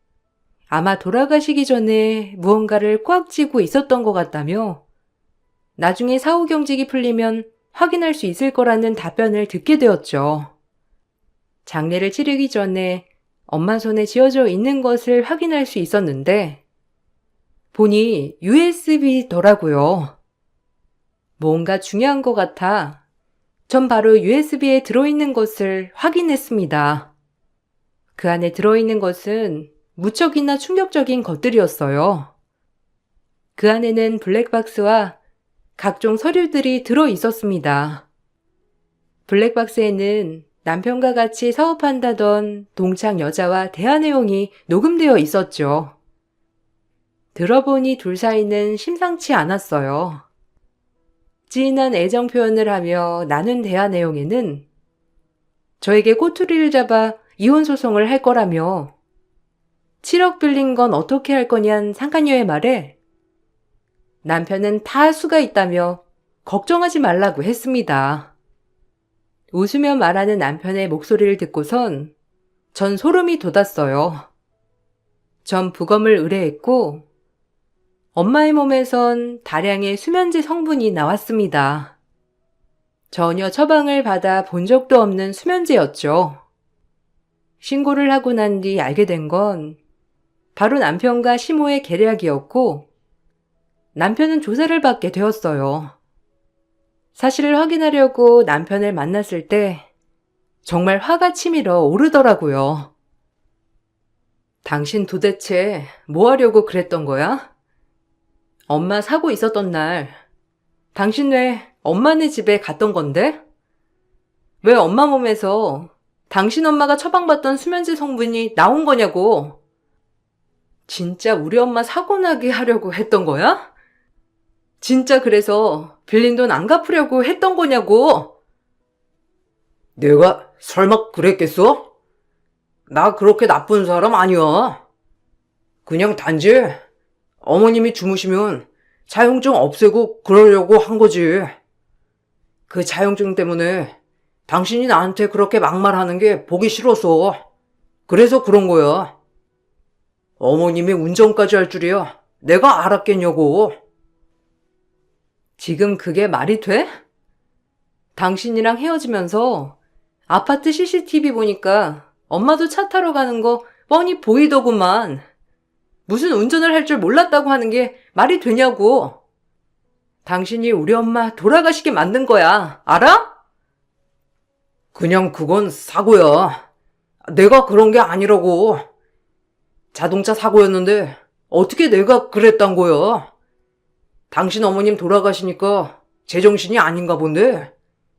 Speaker 1: 아마 돌아가시기 전에 무언가를 꽉 쥐고 있었던 것 같다며 나중에 사후 경직이 풀리면 확인할 수 있을 거라는 답변을 듣게 되었죠. 장례를 치르기 전에 엄마 손에 쥐어져 있는 것을 확인할 수 있었는데 보니 USB더라고요. 뭔가 중요한 것 같아 전 바로 USB에 들어있는 것을 확인했습니다. 그 안에 들어있는 것은 무척이나 충격적인 것들이었어요. 그 안에는 블랙박스와 각종 서류들이 들어 있었습니다. 블랙박스에는 남편과 같이 사업한다던 동창 여자와 대화 내용이 녹음되어 있었죠. 들어보니 둘 사이는 심상치 않았어요. 진한 애정 표현을 하며 나눈 대화 내용에는 저에게 꼬투리를 잡아 이혼 소송을 할 거라며 7억 빌린 건 어떻게 할 거냔 상간녀의 말에 남편은 다 수가 있다며 걱정하지 말라고 했습니다. 웃으며 말하는 남편의 목소리를 듣고선 전 소름이 돋았어요. 전 부검을 의뢰했고 엄마의 몸에선 다량의 수면제 성분이 나왔습니다. 전혀 처방을 받아 본 적도 없는 수면제였죠. 신고를 하고 난 뒤 알게 된 건 바로 남편과 시모의 계략이었고 남편은 조사를 받게 되었어요. 사실을 확인하려고 남편을 만났을 때 정말 화가 치밀어 오르더라고요. 당신 도대체 뭐 하려고 그랬던 거야? 엄마 사고 있었던 날 당신 왜 엄마네 집에 갔던 건데? 왜 엄마 몸에서 당신 엄마가 처방받던 수면제 성분이 나온 거냐고. 진짜 우리 엄마 사고 나게 하려고 했던 거야? 진짜 그래서 빌린 돈 안 갚으려고 했던 거냐고.
Speaker 2: 내가 설마 그랬겠어? 나 그렇게 나쁜 사람 아니야. 그냥 단지 어머님이 주무시면 자용증 없애고 그러려고 한 거지. 그 자용증 때문에 당신이 나한테 그렇게 막말하는 게 보기 싫어서. 그래서 그런 거야. 어머님이 운전까지 할 줄이야 내가 알았겠냐고.
Speaker 1: 지금 그게 말이 돼? 당신이랑 헤어지면서 아파트 CCTV 보니까 엄마도 차 타러 가는 거 뻔히 보이더구만. 무슨 운전을 할 줄 몰랐다고 하는 게 말이 되냐고. 당신이 우리 엄마 돌아가시게 만든 거야. 알아?
Speaker 2: 그냥 그건 사고야. 내가 그런 게 아니라고. 자동차 사고였는데 어떻게 내가 그랬단 거야. 당신 어머님 돌아가시니까 제정신이 아닌가 본데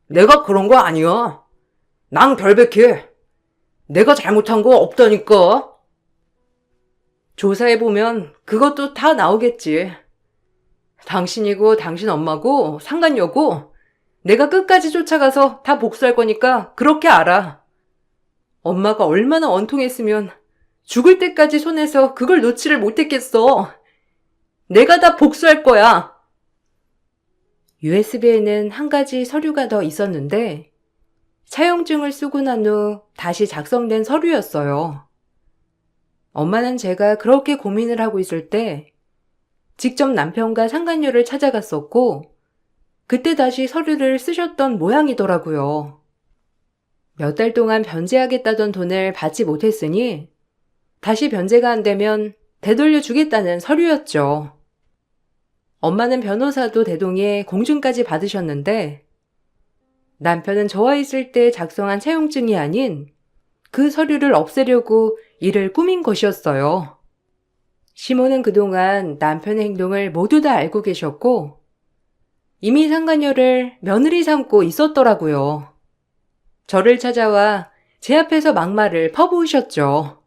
Speaker 2: 내가 그런 거 아니야. 난 결백해. 내가 잘못한 거 없다니까.
Speaker 1: 조사해보면 그것도 다 나오겠지. 당신이고 당신 엄마고 상관녀고 내가 끝까지 쫓아가서 다 복수할 거니까 그렇게 알아. 엄마가 얼마나 원통했으면 죽을 때까지 손에서 그걸 놓지를 못했겠어. 내가 다 복수할 거야. USB에는 한 가지 서류가 더 있었는데 차용증을 쓰고 난 후 다시 작성된 서류였어요. 엄마는 제가 그렇게 고민을 하고 있을 때 직접 남편과 상간녀를 찾아갔었고 그때 다시 서류를 쓰셨던 모양이더라고요. 몇 달 동안 변제하겠다던 돈을 받지 못했으니 다시 변제가 안 되면 되돌려 주겠다는 서류였죠. 엄마는 변호사도 대동해 공증까지 받으셨는데 남편은 저와 있을 때 작성한 차용증이 아닌 그 서류를 없애려고 일을 꾸민 것이었어요. 시모는 그동안 남편의 행동을 모두 다 알고 계셨고 이미 상간녀를 며느리 삼고 있었더라고요. 저를 찾아와 제 앞에서 막말을 퍼부으셨죠.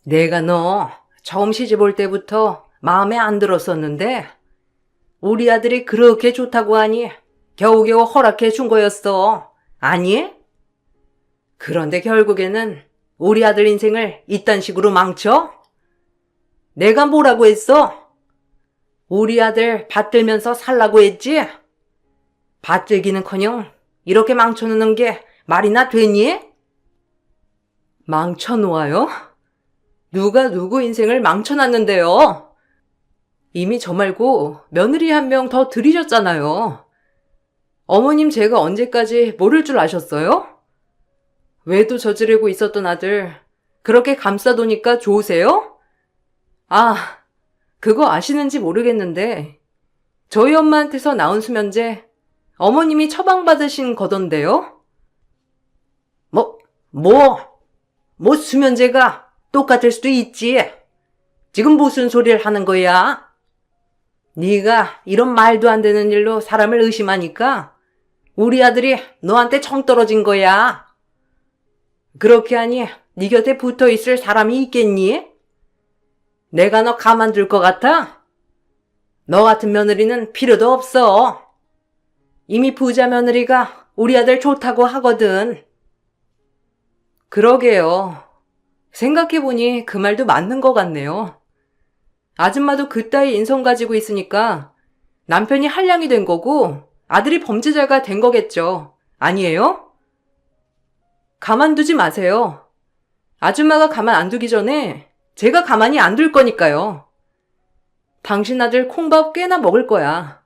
Speaker 2: 내가 너 처음 시집 올 때부터 마음에 안 들었었는데 우리 아들이 그렇게 좋다고 하니 겨우겨우 허락해 준 거였어. 아니? 그런데 결국에는 우리 아들 인생을 이딴 식으로 망쳐? 내가 뭐라고 했어? 우리 아들 받들면서 살라고 했지? 받들기는커녕 이렇게 망쳐놓는 게 말이나 되니?
Speaker 1: 망쳐놓아요? 누가 누구 인생을 망쳐놨는데요? 이미 저 말고 며느리 한 명 더 들이셨잖아요. 어머님 제가 언제까지 모를 줄 아셨어요? 외도 저지르고 있었던 아들 그렇게 감싸도니까 좋으세요? 아, 그거 아시는지 모르겠는데 저희 엄마한테서 나온 수면제 어머님이 처방받으신 거던데요?
Speaker 2: 뭐 수면제가 똑같을 수도 있지. 지금 무슨 소리를 하는 거야? 네가 이런 말도 안 되는 일로 사람을 의심하니까 우리 아들이 너한테 정 떨어진 거야. 그렇게 하니 네 곁에 붙어 있을 사람이 있겠니? 내가 너 가만둘 것 같아? 너 같은 며느리는 필요도 없어. 이미 부자 며느리가 우리 아들 좋다고 하거든.
Speaker 1: 그러게요. 생각해보니 그 말도 맞는 것 같네요. 아줌마도 그따위 인성 가지고 있으니까 남편이 한량이 된 거고 아들이 범죄자가 된 거겠죠. 아니에요? 가만두지 마세요. 아줌마가 가만 안 두기 전에 제가 가만히 안 둘 거니까요. 당신 아들 콩밥 꽤나 먹을 거야.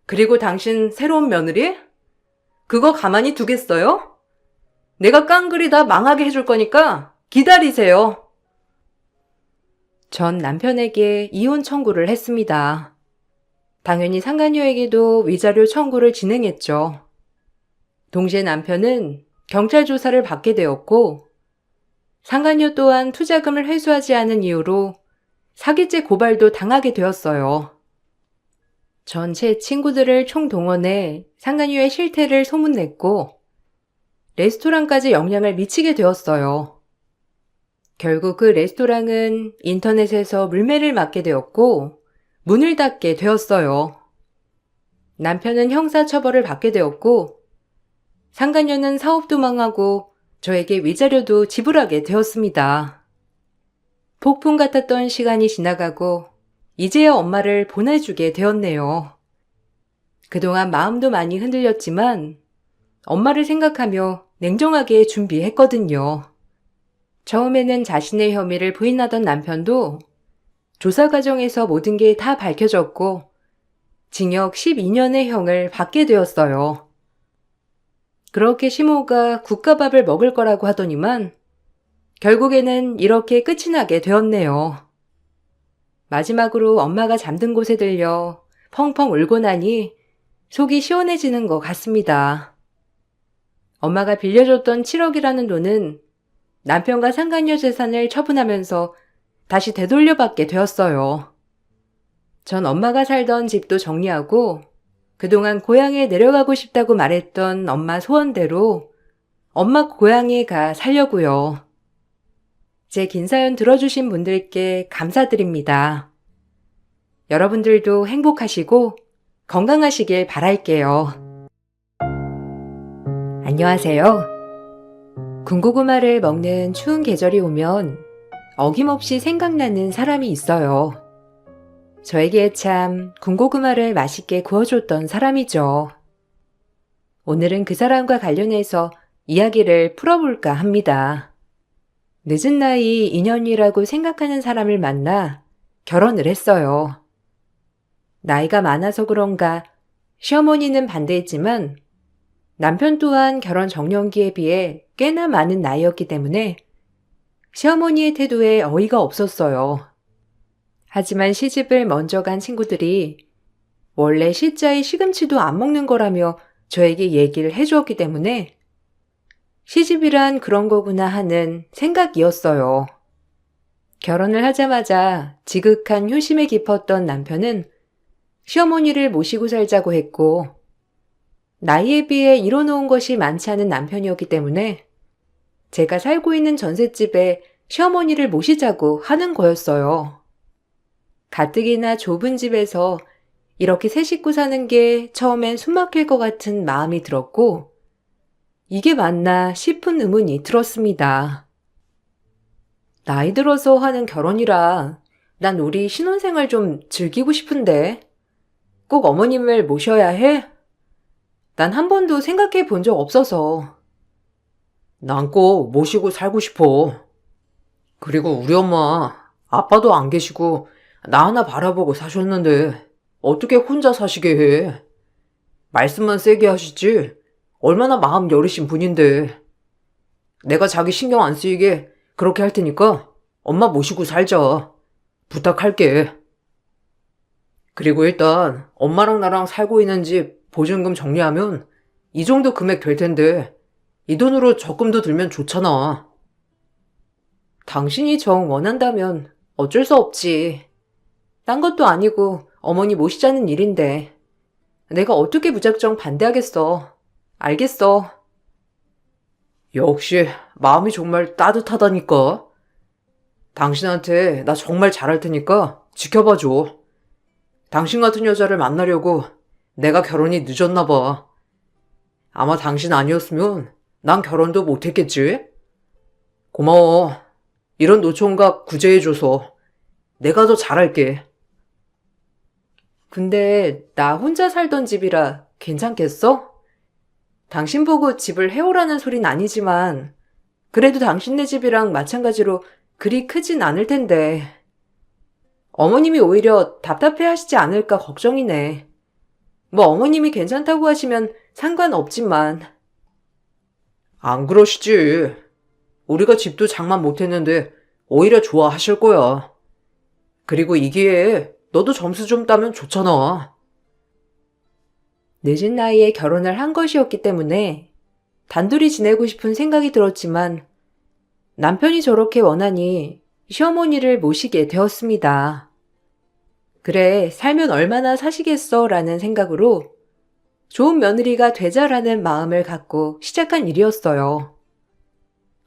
Speaker 1: 그리고 당신 새로운 며느리? 그거 가만히 두겠어요? 내가 깡그리 다 망하게 해줄 거니까 기다리세요. 전 남편에게 이혼 청구를 했습니다. 당연히 상간녀에게도 위자료 청구를 진행했죠. 동시에 남편은 경찰 조사를 받게 되었고 상간녀 또한 투자금을 회수하지 않은 이유로 사기죄 고발도 당하게 되었어요. 전체 친구들을 총동원해 상간녀의 실태를 소문냈고 레스토랑까지 영향을 미치게 되었어요. 결국 그 레스토랑은 인터넷에서 물매를 맞게 되었고 문을 닫게 되었어요. 남편은 형사처벌을 받게 되었고 상간녀는 사업도 망하고 저에게 위자료도 지불하게 되었습니다. 폭풍 같았던 시간이 지나가고 이제야 엄마를 보내주게 되었네요. 그동안 마음도 많이 흔들렸지만 엄마를 생각하며 냉정하게 준비했거든요. 처음에는 자신의 혐의를 부인하던 남편도 조사 과정에서 모든 게 다 밝혀졌고 징역 12년의 형을 받게 되었어요. 그렇게 시모가 국가밥을 먹을 거라고 하더니만 결국에는 이렇게 끝이 나게 되었네요. 마지막으로 엄마가 잠든 곳에 들려 펑펑 울고 나니 속이 시원해지는 것 같습니다. 엄마가 빌려줬던 7억이라는 돈은 남편과 상간녀 재산을 처분하면서 다시 되돌려받게 되었어요. 전 엄마가 살던 집도 정리하고 그동안 고향에 내려가고 싶다고 말했던 엄마 소원대로 엄마 고향에 가 살려고요. 제 긴 사연 들어주신 분들께 감사드립니다. 여러분들도 행복하시고 건강하시길 바랄게요. 안녕하세요. 군고구마를 먹는 추운 계절이 오면 어김없이 생각나는 사람이 있어요. 저에게 참 군고구마를 맛있게 구워줬던 사람이죠. 오늘은 그 사람과 관련해서 이야기를 풀어볼까 합니다. 늦은 나이 인연이라고 생각하는 사람을 만나 결혼을 했어요. 나이가 많아서 그런가 시어머니는 반대했지만 남편 또한 결혼 정년기에 비해 꽤나 많은 나이였기 때문에 시어머니의 태도에 어이가 없었어요. 하지만 시집을 먼저 간 친구들이 원래 시자에 시금치도 안 먹는 거라며 저에게 얘기를 해주었기 때문에 시집이란 그런 거구나 하는 생각이었어요. 결혼을 하자마자 지극한 효심에 깊었던 남편은 시어머니를 모시고 살자고 했고 나이에 비해 이뤄놓은 것이 많지 않은 남편이었기 때문에 제가 살고 있는 전셋집에 시어머니를 모시자고 하는 거였어요. 가뜩이나 좁은 집에서 이렇게 세 식구 사는 게 처음엔 숨막힐 것 같은 마음이 들었고 이게 맞나 싶은 의문이 들었습니다. 나이 들어서 하는 결혼이라 난 우리 신혼생활 좀 즐기고 싶은데 꼭 어머님을 모셔야 해? 난 한 번도 생각해 본 적 없어서.
Speaker 2: 난 꼭 모시고 살고 싶어. 그리고 우리 엄마, 아빠도 안 계시고 나 하나 바라보고 사셨는데 어떻게 혼자 사시게 해? 말씀만 세게 하시지 얼마나 마음 여리신 분인데. 내가 자기 신경 안 쓰이게 그렇게 할 테니까 엄마 모시고 살자. 부탁할게. 그리고 일단 엄마랑 나랑 살고 있는 집 보증금 정리하면 이 정도 금액 될 텐데 이 돈으로 적금도 들면 좋잖아.
Speaker 1: 당신이 정 원한다면 어쩔 수 없지. 딴 것도 아니고 어머니 모시자는 일인데 내가 어떻게 무작정 반대하겠어. 알겠어.
Speaker 2: 역시 마음이 정말 따뜻하다니까. 당신한테 나 정말 잘할 테니까 지켜봐줘. 당신 같은 여자를 만나려고 내가 결혼이 늦었나 봐. 아마 당신 아니었으면 난 결혼도 못했겠지? 고마워. 이런 노총각 구제해줘서 내가 더 잘할게.
Speaker 1: 근데 나 혼자 살던 집이라 괜찮겠어? 당신 보고 집을 해오라는 소린 아니지만 그래도 당신네 집이랑 마찬가지로 그리 크진 않을 텐데 어머님이 오히려 답답해 하시지 않을까 걱정이네. 뭐 어머님이 괜찮다고 하시면 상관없지만.
Speaker 2: 안 그러시지. 우리가 집도 장만 못했는데 오히려 좋아하실 거야. 그리고 이 기회에 너도 점수 좀 따면 좋잖아.
Speaker 1: 늦은 나이에 결혼을 한 것이었기 때문에 단둘이 지내고 싶은 생각이 들었지만 남편이 저렇게 원하니 시어머니를 모시게 되었습니다. 그래, 살면 얼마나 사시겠어 라는 생각으로 좋은 며느리가 되자라는 마음을 갖고 시작한 일이었어요.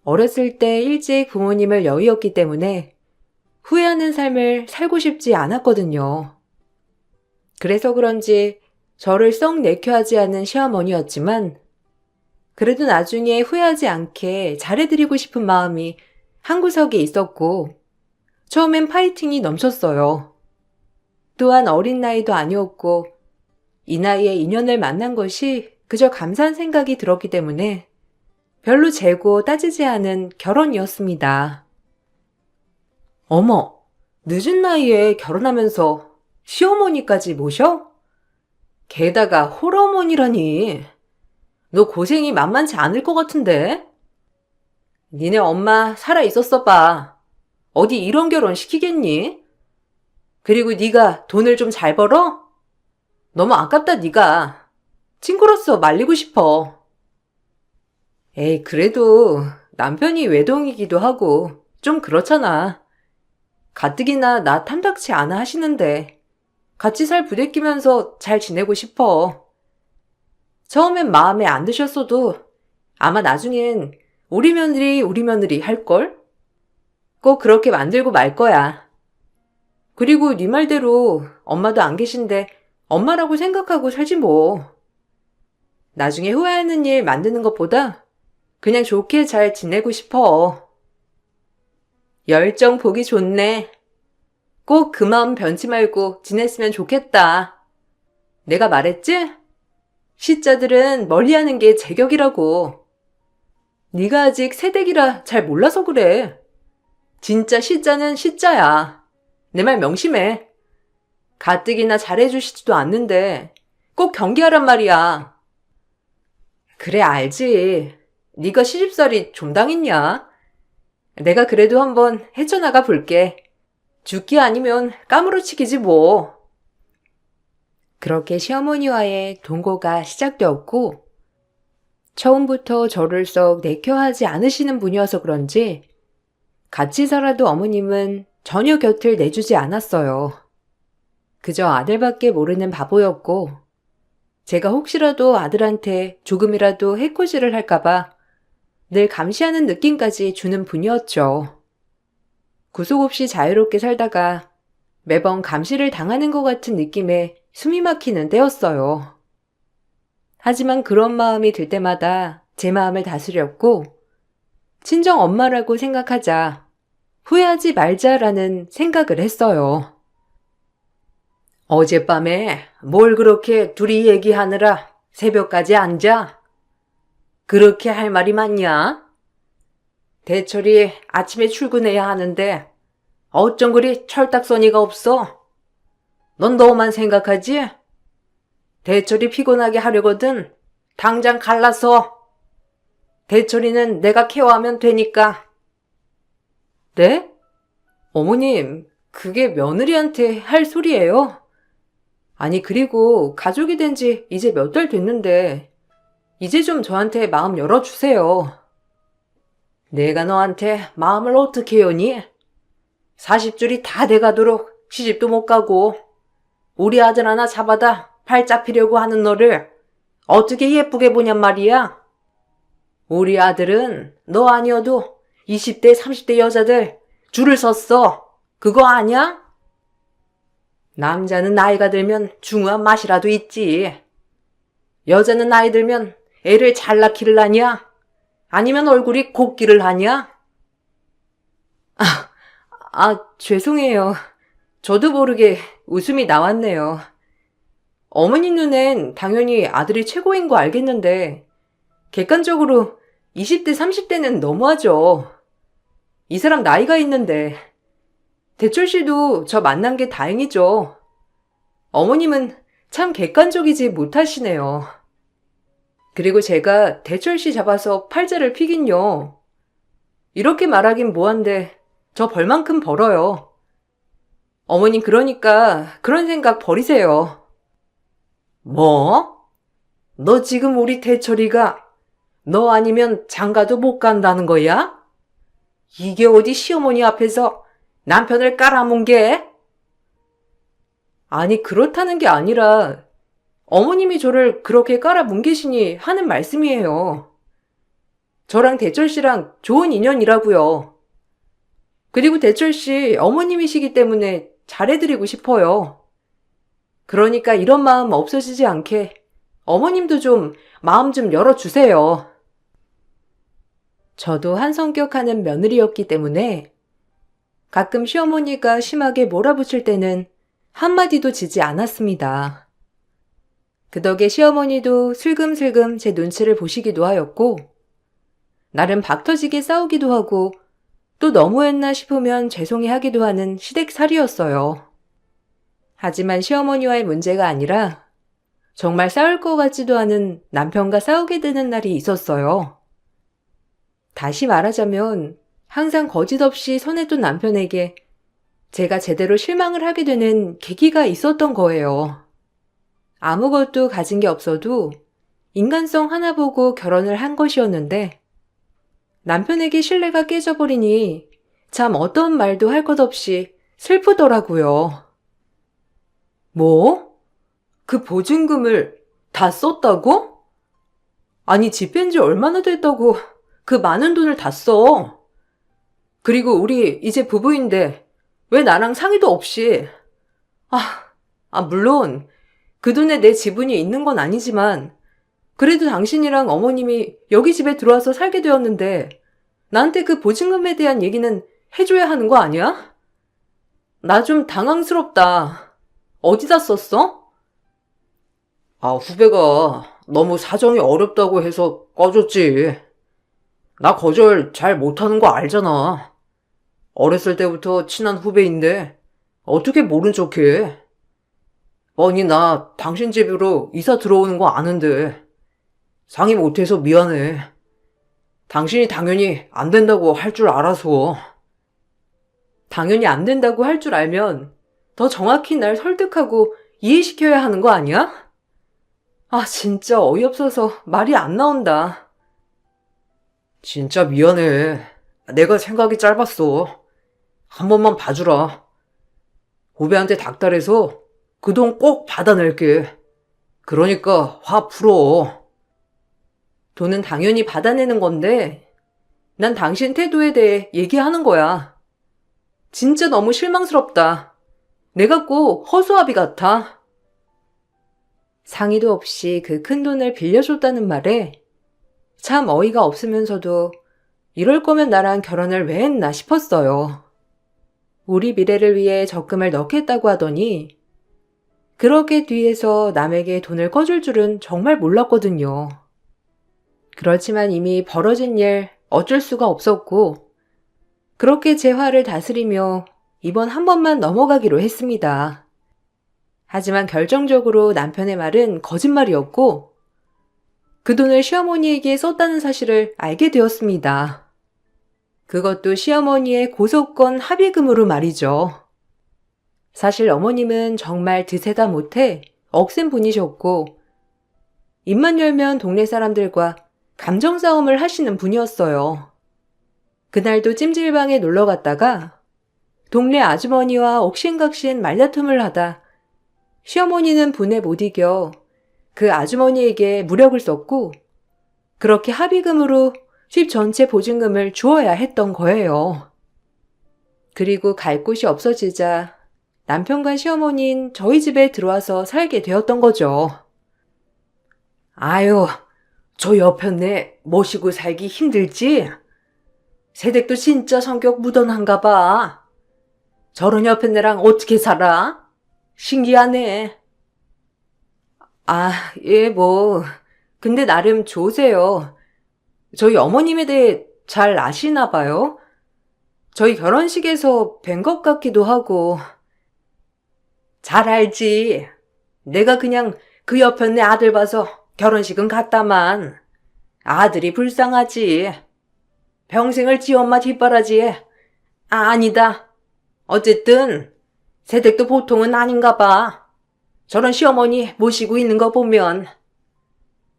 Speaker 1: 어렸을 때 일찍 부모님을 여의었기 때문에 후회하는 삶을 살고 싶지 않았거든요. 그래서 그런지 저를 썩 내켜하지 않은 시어머니였지만 그래도 나중에 후회하지 않게 잘해드리고 싶은 마음이 한구석에 있었고 처음엔 파이팅이 넘쳤어요. 또한 어린 나이도 아니었고 이 나이에 인연을 만난 것이 그저 감사한 생각이 들었기 때문에 별로 재고 따지지 않은 결혼이었습니다. 어머, 늦은 나이에 결혼하면서 시어머니까지 모셔? 게다가 홀어머니라니. 너 고생이 만만치 않을 것 같은데? 니네 엄마 살아 있었어 봐. 어디 이런 결혼 시키겠니? 그리고 네가 돈을 좀 잘 벌어? 너무 아깝다 네가. 친구로서 말리고 싶어. 에이, 그래도 남편이 외동이기도 하고 좀 그렇잖아. 가뜩이나 나 탐탁치 않아 하시는데 같이 살 부대끼면서 잘 지내고 싶어. 처음엔 마음에 안 드셨어도 아마 나중엔 우리 며느리 할걸? 꼭 그렇게 만들고 말 거야. 그리고 네 말대로 엄마도 안 계신데 엄마라고 생각하고 살지 뭐. 나중에 후회하는 일 만드는 것보다 그냥 좋게 잘 지내고 싶어. 열정 보기 좋네. 꼭 그 마음 변치 말고 지냈으면 좋겠다. 내가 말했지? 시자들은 멀리하는 게 제격이라고. 네가 아직 새댁이라 잘 몰라서 그래. 진짜 시자는 시자야. 내 말 명심해. 가뜩이나 잘해주시지도 않는데 꼭 경계하란 말이야. 그래, 알지. 네가 시집살이 좀 당했냐? 내가 그래도 한번 헤쳐나가 볼게. 죽기 아니면 까무러치기지 뭐. 그렇게 시어머니와의 동거가 시작되었고 처음부터 저를 썩 내켜하지 않으시는 분이어서 그런지 같이 살아도 어머님은 전혀 곁을 내주지 않았어요. 그저 아들밖에 모르는 바보였고 제가 혹시라도 아들한테 조금이라도 해코지를 할까봐 늘 감시하는 느낌까지 주는 분이었죠. 구속 없이 자유롭게 살다가 매번 감시를 당하는 것 같은 느낌에 숨이 막히는 때였어요. 하지만 그런 마음이 들 때마다 제 마음을 다스렸고 친정 엄마라고 생각하자, 후회하지 말자라는 생각을 했어요. 어젯밤에 뭘 그렇게 둘이 얘기하느라 새벽까지 앉아? 그렇게 할 말이 많냐? 대철이 아침에 출근해야 하는데 어쩜 그리 철딱서니가 없어? 넌 너만 생각하지? 대철이 피곤하게 하려거든 당장 갈라서. 대철이는 내가 케어하면 되니까. 네? 어머님, 그게 며느리한테 할 소리예요? 아니, 그리고 가족이 된 지 이제 몇 달 됐는데 이제 좀 저한테 마음 열어주세요. 내가 너한테 마음을 어떻게 여니? 40줄이 다 돼가도록 시집도 못 가고 우리 아들 하나 잡아다 팔 잡히려고 하는 너를 어떻게 예쁘게 보냔 말이야. 우리 아들은 너 아니어도 20대, 30대 여자들 줄을 섰어. 그거 아냐? 남자는 나이가 들면 중후한 맛이라도 있지. 여자는 나이 들면 애를 잘 낳기를 하냐? 아니면 얼굴이 곱기를 하냐? 죄송해요. 저도 모르게 웃음이 나왔네요. 어머님 눈엔 당연히 아들이 최고인 거 알겠는데 객관적으로 20대, 30대는 너무하죠. 이 사람 나이가 있는데. 대철 씨도 저 만난 게 다행이죠. 어머님은 참 객관적이지 못하시네요. 그리고 제가 대철 씨 잡아서 팔자를 피긴요. 이렇게 말하긴 뭐한데 저 벌만큼 벌어요. 어머님 그러니까 그런 생각 버리세요. 뭐? 너 지금 우리 대철이가 너 아니면 장가도 못 간다는 거야? 이게 어디 시어머니 앞에서 남편을 깔아뭉개? 아니, 그렇다는 게 아니라 어머님이 저를 그렇게 깔아뭉개시니 하는 말씀이에요. 저랑 대철 씨랑 좋은 인연이라고요. 그리고 대철 씨 어머님이시기 때문에 잘해드리고 싶어요. 그러니까 이런 마음 없어지지 않게 어머님도 좀 마음 좀 열어주세요. 저도 한 성격하는 며느리였기 때문에 가끔 시어머니가 심하게 몰아붙일 때는 한마디도 지지 않았습니다. 그 덕에 시어머니도 슬금슬금 제 눈치를 보시기도 하였고, 나름 박 터지게 싸우기도 하고, 또 너무했나 싶으면 죄송해하기도 하는 시댁살이였어요. 하지만 시어머니와의 문제가 아니라 정말 싸울 것 같지도 않은 남편과 싸우게 되는 날이 있었어요. 다시 말하자면 항상 거짓 없이 선했던 남편에게 제가 제대로 실망을 하게 되는 계기가 있었던 거예요. 아무것도 가진 게 없어도 인간성 하나 보고 결혼을 한 것이었는데 남편에게 신뢰가 깨져버리니 참 어떤 말도 할 것 없이 슬프더라고요. 뭐? 그 보증금을 다 썼다고? 아니, 집 뺀 지 얼마나 됐다고 그 많은 돈을 다 써? 그리고 우리 이제 부부인데 왜 나랑 상의도 없이. 물론 그 돈에 내 지분이 있는 건 아니지만 그래도 당신이랑 어머님이 여기 집에 들어와서 살게 되었는데 나한테 그 보증금에 대한 얘기는 해줘야 하는 거 아니야? 나 좀 당황스럽다. 어디다 썼어?
Speaker 2: 후배가 너무 사정이 어렵다고 해서 꺼줬지. 나 거절 잘 못하는 거 알잖아. 어렸을 때부터 친한 후배인데 어떻게 모른 척해? 뻔히 나 당신 집으로 이사 들어오는 거 아는데 상의 못해서 미안해. 당신이 당연히 안 된다고 할 줄 알아서.
Speaker 1: 당연히 안 된다고 할 줄 알면 더 정확히 날 설득하고 이해시켜야 하는 거 아니야? 진짜 어이없어서 말이 안 나온다.
Speaker 2: 진짜 미안해. 내가 생각이 짧았어. 한 번만 봐주라. 후배한테 닥달해서 그 돈 꼭 받아낼게. 그러니까 화 풀어.
Speaker 1: 돈은 당연히 받아내는 건데 난 당신 태도에 대해 얘기하는 거야. 진짜 너무 실망스럽다. 내가 꼭 허수아비 같아. 상의도 없이 그 큰 돈을 빌려줬다는 말에 참 어이가 없으면서도 이럴 거면 나랑 결혼을 왜 했나 싶었어요. 우리 미래를 위해 적금을 넣겠다고 하더니 그렇게 뒤에서 남에게 돈을 꺼줄 줄은 정말 몰랐거든요. 그렇지만 이미 벌어진 일 어쩔 수가 없었고 그렇게 제 화를 다스리며 이번 한 번만 넘어가기로 했습니다. 하지만 결정적으로 남편의 말은 거짓말이었고 그 돈을 시어머니에게 썼다는 사실을 알게 되었습니다. 그것도 시어머니의 고소권 합의금으로 말이죠. 사실 어머님은 정말 드세다 못해 억센 분이셨고 입만 열면 동네 사람들과 감정 싸움을 하시는 분이었어요. 그날도 찜질방에 놀러 갔다가 동네 아주머니와 옥신각신 말다툼을 하다 시어머니는 분에 못 이겨 그 아주머니에게 무력을 썼고 그렇게 합의금으로 집 전체 보증금을 주어야 했던 거예요. 그리고 갈 곳이 없어지자 남편과 시어머니는 저희 집에 들어와서 살게 되었던 거죠.
Speaker 2: 아유, 저 여편네 모시고 살기 힘들지? 새댁도 진짜 성격 무던한가 봐. 저런 여편네랑 어떻게 살아? 신기하네.
Speaker 1: 예, 근데 나름 좋으세요. 저희 어머님에 대해 잘 아시나 봐요. 저희 결혼식에서 뵌 것 같기도 하고.
Speaker 2: 잘 알지. 내가 그냥 그 여편네 아들 봐서 결혼식은 갔다만. 아들이 불쌍하지. 평생을 지 엄마 뒷바라지에. 아니다. 어쨌든 새댁도 보통은 아닌가 봐. 저런 시어머니 모시고 있는 거 보면.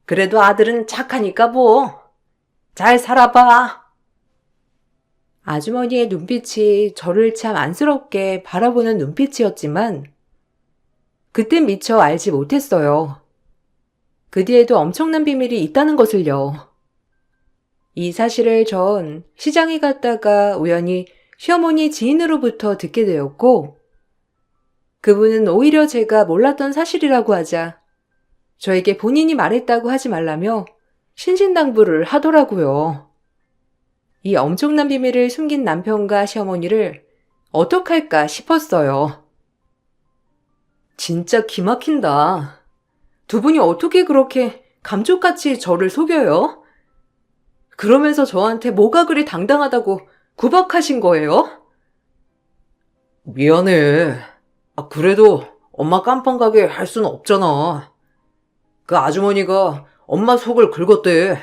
Speaker 2: 그래도 아들은 착하니까 뭐. 잘 살아봐.
Speaker 1: 아주머니의 눈빛이 저를 참 안쓰럽게 바라보는 눈빛이었지만 그땐 미처 알지 못했어요. 그 뒤에도 엄청난 비밀이 있다는 것을요. 이 사실을 전 시장에 갔다가 우연히 시어머니 지인으로부터 듣게 되었고 그분은 오히려 제가 몰랐던 사실이라고 하자 저에게 본인이 말했다고 하지 말라며 신신당부를 하더라고요. 이 엄청난 비밀을 숨긴 남편과 시어머니를 어떡할까 싶었어요. 진짜 기막힌다. 두 분이 어떻게 그렇게 감쪽같이 저를 속여요? 그러면서 저한테 뭐가 그리 당당하다고 구박하신 거예요?
Speaker 2: 미안해. 그래도 엄마 깜빵 가게 할 수는 없잖아. 그 아주머니가 엄마 속을 긁었대.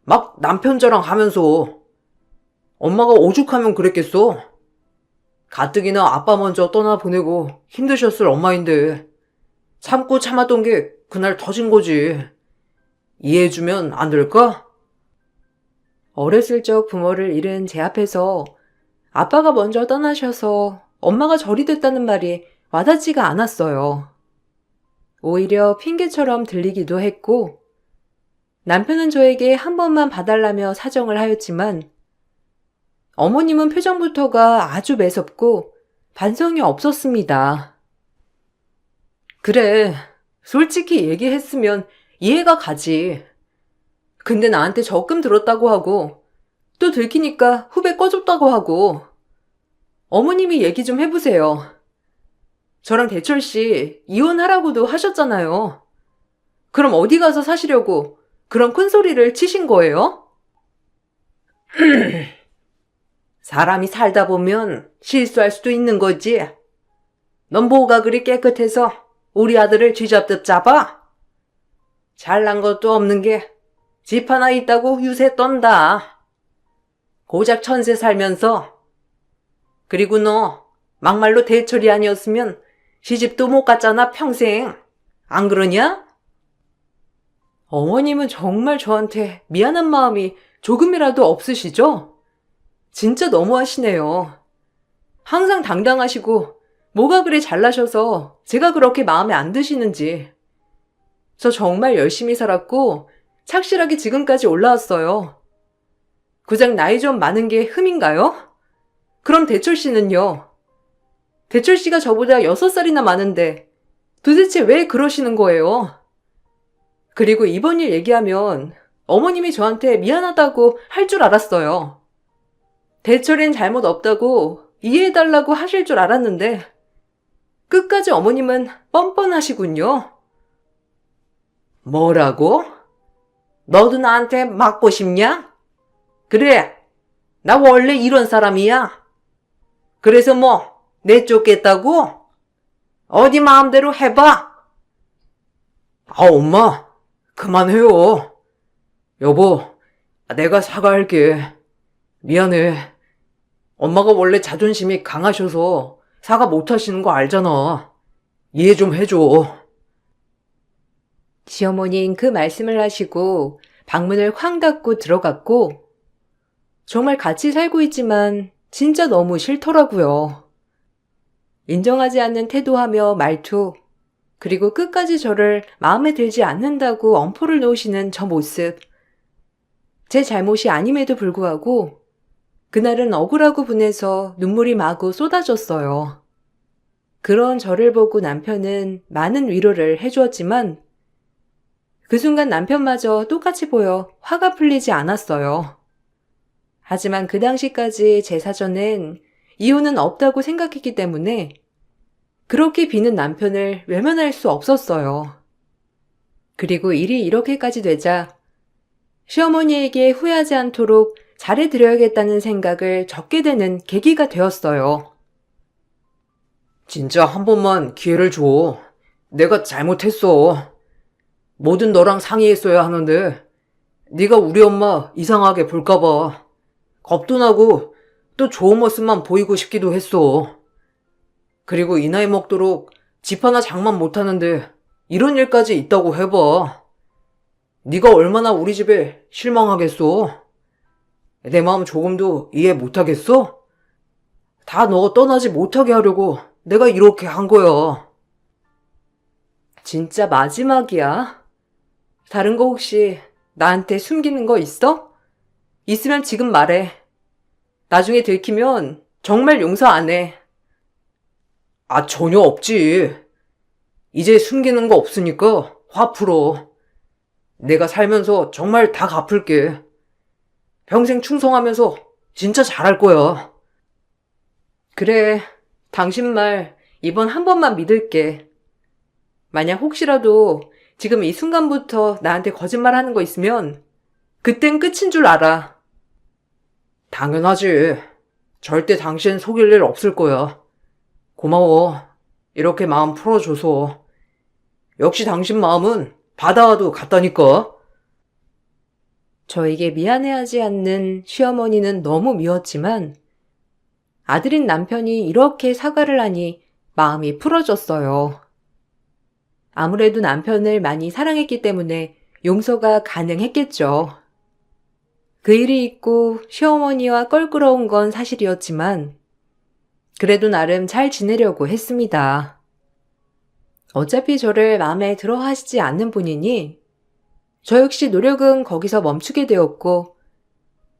Speaker 2: 막 남편 자랑하면서. 엄마가 오죽하면 그랬겠어? 가뜩이나 아빠 먼저 떠나보내고 힘드셨을 엄마인데 참고 참았던 게 그날 터진 거지. 이해해주면 안 될까?
Speaker 1: 어렸을 적 부모를 잃은 제 앞에서 아빠가 먼저 떠나셔서 엄마가 절이 됐다는 말이 와닿지가 않았어요. 오히려 핑계처럼 들리기도 했고, 남편은 저에게 한 번만 봐달라며 사정을 하였지만, 어머님은 표정부터가 아주 매섭고 반성이 없었습니다. 그래, 솔직히 얘기했으면 이해가 가지. 근데 나한테 적금 들었다고 하고, 또 들키니까 후배 꺼줬다고 하고, 어머님이 얘기 좀 해보세요. 저랑 대철 씨 이혼하라고도 하셨잖아요. 그럼 어디 가서 사시려고 그런 큰 소리를 치신 거예요? 사람이 살다 보면 실수할 수도 있는 거지. 넌 뭐가 그리 깨끗해서 우리 아들을 쥐잡듯 잡아? 잘난 것도 없는 게 집 하나 있다고 유세 떤다. 고작 천세 살면서. 그리고 너 막말로 대철이 아니었으면 시집도 못 갔잖아 평생. 안 그러냐? 어머님은 정말 저한테 미안한 마음이 조금이라도 없으시죠? 진짜 너무하시네요. 항상 당당하시고 뭐가 그리 잘나셔서 제가 그렇게 마음에 안 드시는지. 저 정말 열심히 살았고 착실하게 지금까지 올라왔어요. 고작 나이 좀 많은 게 흠인가요? 그럼 대철 씨는요? 대철 씨가 저보다 6살이나 많은데 도대체 왜 그러시는 거예요? 그리고 이번 일 얘기하면 어머님이 저한테 미안하다고 할 줄 알았어요. 대철엔 잘못 없다고 이해해달라고 하실 줄 알았는데 끝까지 어머님은 뻔뻔하시군요. 뭐라고? 너도 나한테 맞고 싶냐? 그래, 나 원래 이런 사람이야. 그래서 뭐 내쫓겠다고? 어디 마음대로 해봐.
Speaker 2: 엄마, 그만해요. 여보, 내가 사과할게. 미안해. 엄마가 원래 자존심이 강하셔서 사과 못 하시는 거 알잖아. 이해 좀 해줘.
Speaker 1: 시어머니는 그 말씀을 하시고 방문을 쾅 닫고 들어갔고, 정말 같이 살고 있지만 진짜 너무 싫더라고요. 인정하지 않는 태도하며 말투, 그리고 끝까지 저를 마음에 들지 않는다고 엄포를 놓으시는 저 모습. 제 잘못이 아님에도 불구하고 그날은 억울하고 분해서 눈물이 마구 쏟아졌어요. 그런 저를 보고 남편은 많은 위로를 해주었지만 그 순간 남편마저 똑같이 보여 화가 풀리지 않았어요. 하지만 그 당시까지 제 사전엔 이혼은 없다고 생각했기 때문에 그렇게 비는 남편을 외면할 수 없었어요. 그리고 일이 이렇게까지 되자 시어머니에게 후회하지 않도록 잘해드려야겠다는 생각을 적게 되는 계기가 되었어요.
Speaker 2: 진짜 한 번만 기회를 줘. 내가 잘못했어. 뭐든 너랑 상의했어야 하는데 네가 우리 엄마 이상하게 볼까봐 겁도 나고 또 좋은 모습만 보이고 싶기도 했어. 그리고 이 나이 먹도록 집 하나 장만 못하는데 이런 일까지 있다고 해봐. 네가 얼마나 우리 집에 실망하겠어? 내 마음 조금도 이해 못하겠어? 다 너 떠나지 못하게 하려고 내가 이렇게 한 거야.
Speaker 1: 진짜 마지막이야. 다른 거 혹시 나한테 숨기는 거 있어? 있으면 지금 말해. 나중에 들키면 정말 용서 안 해.
Speaker 2: 전혀 없지. 이제 숨기는 거 없으니까 화 풀어. 내가 살면서 정말 다 갚을게. 평생 충성하면서 진짜 잘할 거야.
Speaker 1: 그래, 당신 말 이번 한 번만 믿을게. 만약 혹시라도 지금 이 순간부터 나한테 거짓말 하는 거 있으면 그땐 끝인 줄 알아.
Speaker 2: 당연하지. 절대 당신 속일 일 없을 거야. 고마워. 이렇게 마음 풀어줘서. 역시 당신 마음은 바다와도 같다니까.
Speaker 1: 저에게 미안해하지 않는 시어머니는 너무 미웠지만 아들인 남편이 이렇게 사과를 하니 마음이 풀어졌어요. 아무래도 남편을 많이 사랑했기 때문에 용서가 가능했겠죠. 그 일이 있고 시어머니와 껄끄러운 건 사실이었지만 그래도 나름 잘 지내려고 했습니다. 어차피 저를 마음에 들어 하시지 않는 분이니 저 역시 노력은 거기서 멈추게 되었고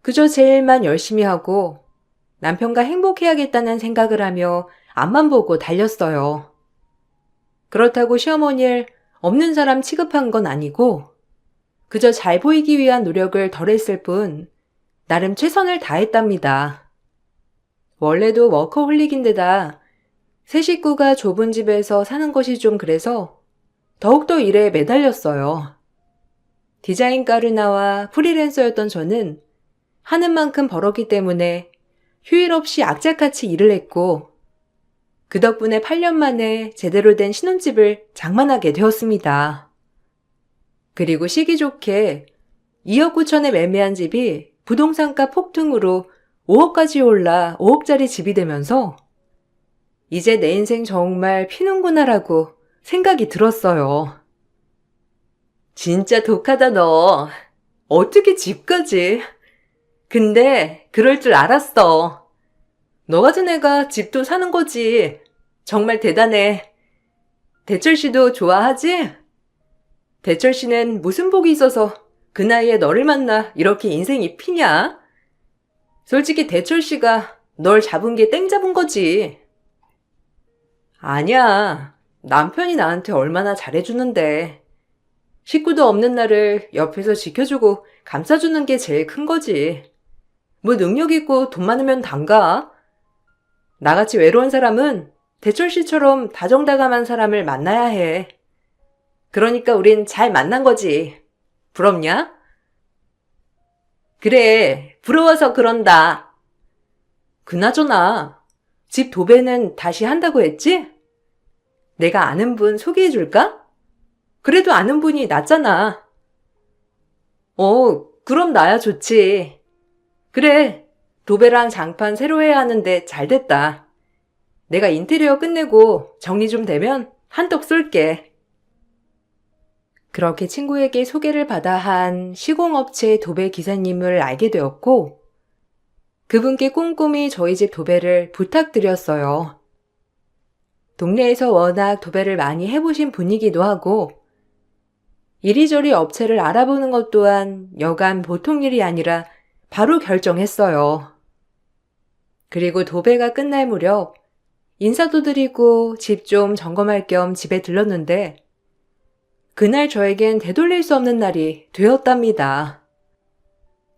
Speaker 1: 그저 제 일만 열심히 하고 남편과 행복해야겠다는 생각을 하며 앞만 보고 달렸어요. 그렇다고 시어머니를 없는 사람 취급한 건 아니고 그저 잘 보이기 위한 노력을 덜했을 뿐 나름 최선을 다했답니다. 원래도 워커홀릭인데다 세 식구가 좁은 집에서 사는 것이 좀 그래서 더욱더 일에 매달렸어요. 디자인과를 나와 프리랜서였던 저는 하는 만큼 벌었기 때문에 휴일 없이 악착같이 일을 했고 그 덕분에 8년 만에 제대로 된 신혼집을 장만하게 되었습니다. 그리고 시기 좋게 2억 9천에 매매한 집이 부동산가 폭등으로 5억까지 올라 5억짜리 집이 되면서 이제 내 인생 정말 피는구나라고 생각이 들었어요. 진짜 독하다 너. 어떻게 집까지? 근데 그럴 줄 알았어. 너 같은 애가 집도 사는 거지. 정말 대단해. 대철 씨도 좋아하지? 대철 씨는 무슨 복이 있어서 그 나이에 너를 만나 이렇게 인생이 피냐? 솔직히 대철 씨가 널 잡은 게 땡 잡은 거지. 아니야. 남편이 나한테 얼마나 잘해주는데. 식구도 없는 나를 옆에서 지켜주고 감싸주는 게 제일 큰 거지. 뭐 능력 있고 돈 많으면 단가? 나같이 외로운 사람은 대철 씨처럼 다정다감한 사람을 만나야 해. 그러니까 우린 잘 만난 거지. 부럽냐? 그래, 부러워서 그런다. 그나저나 집 도배는 다시 한다고 했지? 내가 아는 분 소개해 줄까? 그래도 아는 분이 낫잖아. 그럼 나야 좋지. 그래, 도배랑 장판 새로 해야 하는데 잘 됐다. 내가 인테리어 끝내고 정리 좀 되면 한턱 쏠게. 그렇게 친구에게 소개를 받아 한 시공업체 도배 기사님을 알게 되었고 그분께 꼼꼼히 저희 집 도배를 부탁드렸어요. 동네에서 워낙 도배를 많이 해보신 분이기도 하고 이리저리 업체를 알아보는 것 또한 여간 보통 일이 아니라 바로 결정했어요. 그리고 도배가 끝날 무렵 인사도 드리고 집 좀 점검할 겸 집에 들렀는데 그날 저에겐 되돌릴 수 없는 날이 되었답니다.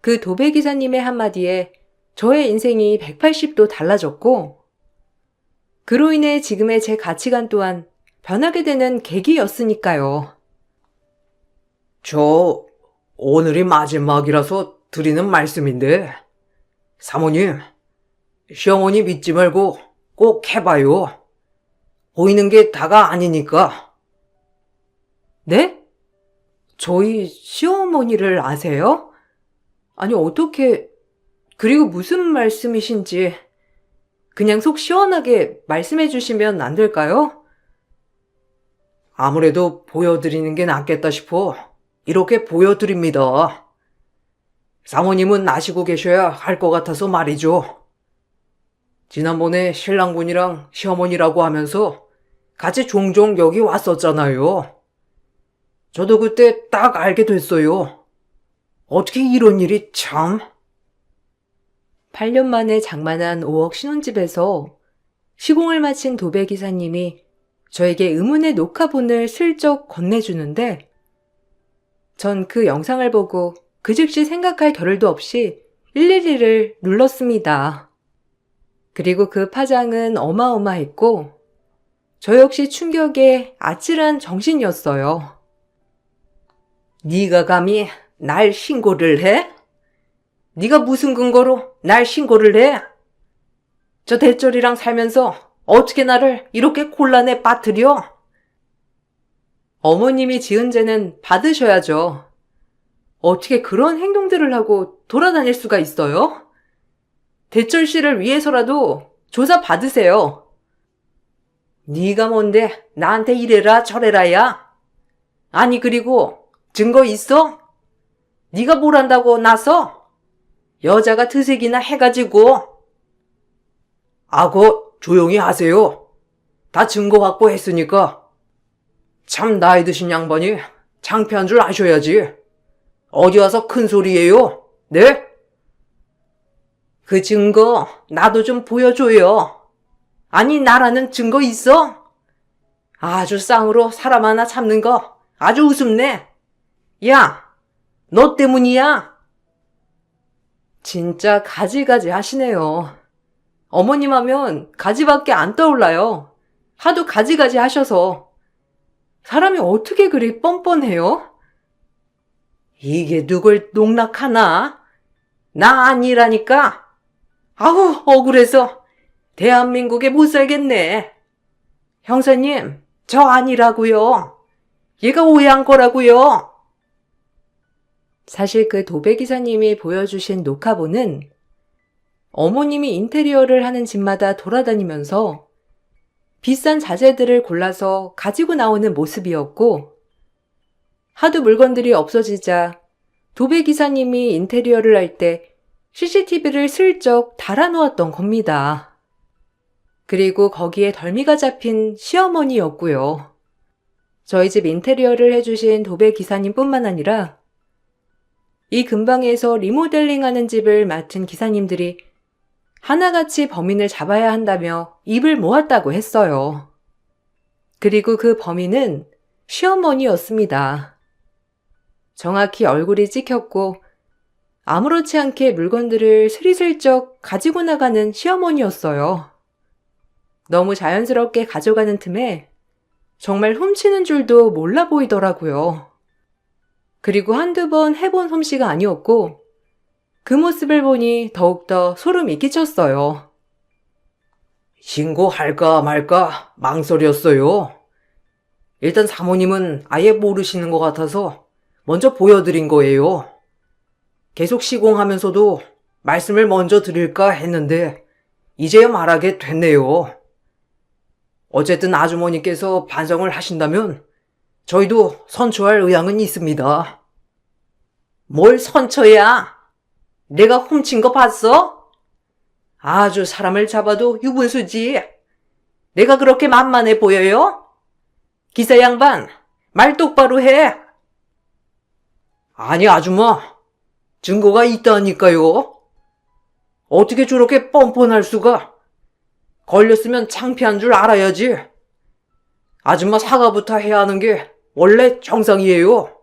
Speaker 1: 그 도배 기사님의 한마디에 저의 인생이 180도 달라졌고 그로 인해 지금의 제 가치관 또한 변하게 되는 계기였으니까요.
Speaker 2: 오늘이 마지막이라서 드리는 말씀인데, 사모님, 시어머니 믿지 말고 꼭 해봐요. 보이는 게 다가 아니니까.
Speaker 1: 네? 저희 시어머니를 아세요? 아니 어떻게... 그리고 무슨 말씀이신지 그냥 속 시원하게 말씀해 주시면 안 될까요?
Speaker 2: 아무래도 보여드리는 게 낫겠다 싶어 이렇게 보여드립니다. 사모님은 아시고 계셔야 할 것 같아서 말이죠. 지난번에 신랑분이랑 시어머니라고 하면서 같이 종종 여기 왔었잖아요. 저도 그때 딱 알게 됐어요. 어떻게 이런 일이 참...
Speaker 1: 8년 만에 장만한 5억 신혼집에서 시공을 마친 도배 기사님이 저에게 의문의 녹화본을 슬쩍 건네주는데 전 그 영상을 보고 그 즉시 생각할 겨를도 없이 112를 눌렀습니다. 그리고 그 파장은 어마어마했고 저 역시 충격에 아찔한 정신이었어요.
Speaker 2: 네가 감히 날 신고를 해? 네가 무슨 근거로 날 신고를 해? 저 대철이랑 살면서 어떻게 나를 이렇게 곤란에 빠뜨려?
Speaker 1: 어머님이 지은 죄는 받으셔야죠. 어떻게 그런 행동들을 하고 돌아다닐 수가 있어요? 대철 씨를 위해서라도 조사 받으세요.
Speaker 2: 네가 뭔데 나한테 이래라 저래라야? 아니 그리고 증거 있어? 네가 뭘 한다고 나서? 여자가 드색이나 해가지고. 아고 조용히 하세요. 다 증거 확보했으니까. 참 나이 드신 양반이 창피한 줄 아셔야지. 어디 와서 큰 소리예요? 네? 그 증거 나도 좀 보여줘요. 아니 나라는 증거 있어? 아주 쌍으로 사람 하나 잡는 거 아주 우습네. 야, 너 때문이야.
Speaker 1: 진짜 가지가지 하시네요. 어머님 하면 가지밖에 안 떠올라요. 하도 가지가지 하셔서. 사람이 어떻게 그리 뻔뻔해요?
Speaker 2: 이게 누굴 농락하나? 나 아니라니까. 아우 억울해서 대한민국에 못 살겠네. 형사님, 저 아니라고요. 얘가 오해한 거라고요.
Speaker 1: 사실 그 도배기사님이 보여주신 녹화본은 어머님이 인테리어를 하는 집마다 돌아다니면서 비싼 자재들을 골라서 가지고 나오는 모습이었고, 하도 물건들이 없어지자 도배기사님이 인테리어를 할 때 CCTV를 슬쩍 달아놓았던 겁니다. 그리고 거기에 덜미가 잡힌 시어머니였고요. 저희 집 인테리어를 해주신 도배기사님뿐만 아니라 이 근방에서 리모델링하는 집을 맡은 기사님들이 하나같이 범인을 잡아야 한다며 입을 모았다고 했어요. 그리고 그 범인은 시어머니였습니다. 정확히 얼굴이 찍혔고 아무렇지 않게 물건들을 스리슬쩍 가지고 나가는 시어머니였어요. 너무 자연스럽게 가져가는 틈에 정말 훔치는 줄도 몰라 보이더라고요. 그리고 한두 번 해본 솜씨가 아니었고 그 모습을 보니 더욱더 소름이 끼쳤어요.
Speaker 2: 신고할까 말까 망설였어요. 일단 사모님은 아예 모르시는 것 같아서 먼저 보여드린 거예요. 계속 시공하면서도 말씀을 먼저 드릴까 했는데 이제야 말하게 됐네요. 어쨌든 아주머니께서 반성을 하신다면 저희도 선처할 의향은 있습니다. 뭘 선처야? 내가 훔친 거 봤어? 아주 사람을 잡아도 유분수지. 내가 그렇게 만만해 보여요? 기사 양반, 말 똑바로 해. 아니 아줌마, 증거가 있다니까요. 어떻게 저렇게 뻔뻔할 수가? 걸렸으면 창피한 줄 알아야지. 아줌마 사과부터 해야 하는 게 원래 정상이에요.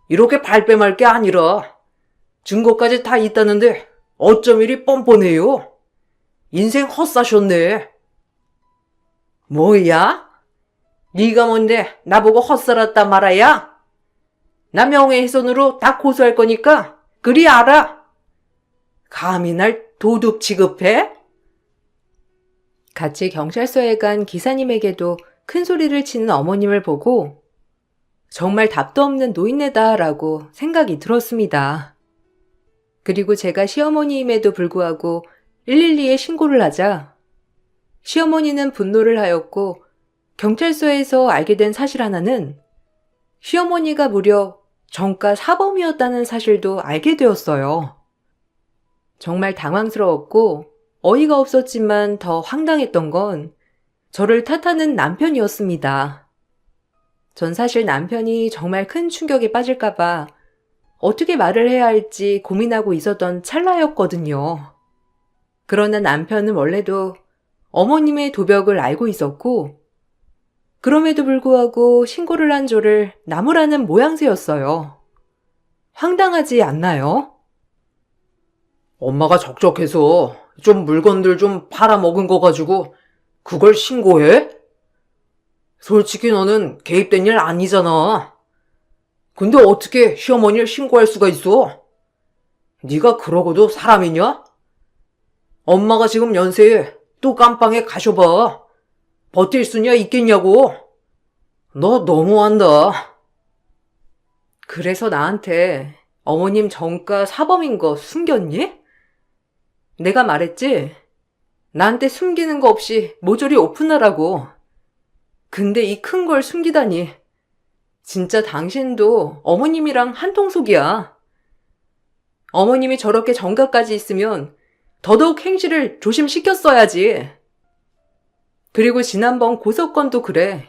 Speaker 2: 이렇게 발뺌할 게 아니라 증거까지 다 있다는데 어쩜 이리 뻔뻔해요? 인생 헛사셨네. 뭐야? 네가 뭔데 나보고 헛살았다 말아야? 나 명예훼손으로 다 고소할 거니까 그리 알아. 감히 날 도둑 취급해?
Speaker 1: 같이 경찰서에 간 기사님에게도 큰 소리를 치는 어머님을 보고 정말 답도 없는 노인네다라고 생각이 들었습니다. 그리고 제가 시어머니임에도 불구하고 112에 신고를 하자 시어머니는 분노를 하였고 경찰서에서 알게 된 사실 하나는 시어머니가 무려 정가 사범이었다는 사실도 알게 되었어요. 정말 당황스러웠고 어이가 없었지만 더 황당했던 건 저를 탓하는 남편이었습니다. 전 사실 남편이 정말 큰 충격에 빠질까봐 어떻게 말을 해야 할지 고민하고 있었던 찰나였거든요. 그러나 남편은 원래도 어머님의 도벽을 알고 있었고 그럼에도 불구하고 신고를 한 저를 나무라는 모양새였어요. 황당하지 않나요?
Speaker 2: 엄마가 적적해서 좀 물건들 좀 팔아먹은 거 가지고 그걸 신고해? 솔직히 너는 개입된 일 아니잖아. 근데 어떻게 시어머니를 신고할 수가 있어? 네가 그러고도 사람이냐? 엄마가 지금 연세에 또 깜빵에 가셔봐. 버틸 수냐 있겠냐고. 너 너무한다.
Speaker 1: 그래서 나한테 어머님 정가 사범인 거 숨겼니? 내가 말했지? 나한테 숨기는 거 없이 모조리 오픈하라고. 근데 이 큰 걸 숨기다니. 진짜 당신도 어머님이랑 한통속이야. 어머님이 저렇게 정가까지 있으면 더더욱 행실을 조심시켰어야지. 그리고 지난번 고석건도 그래.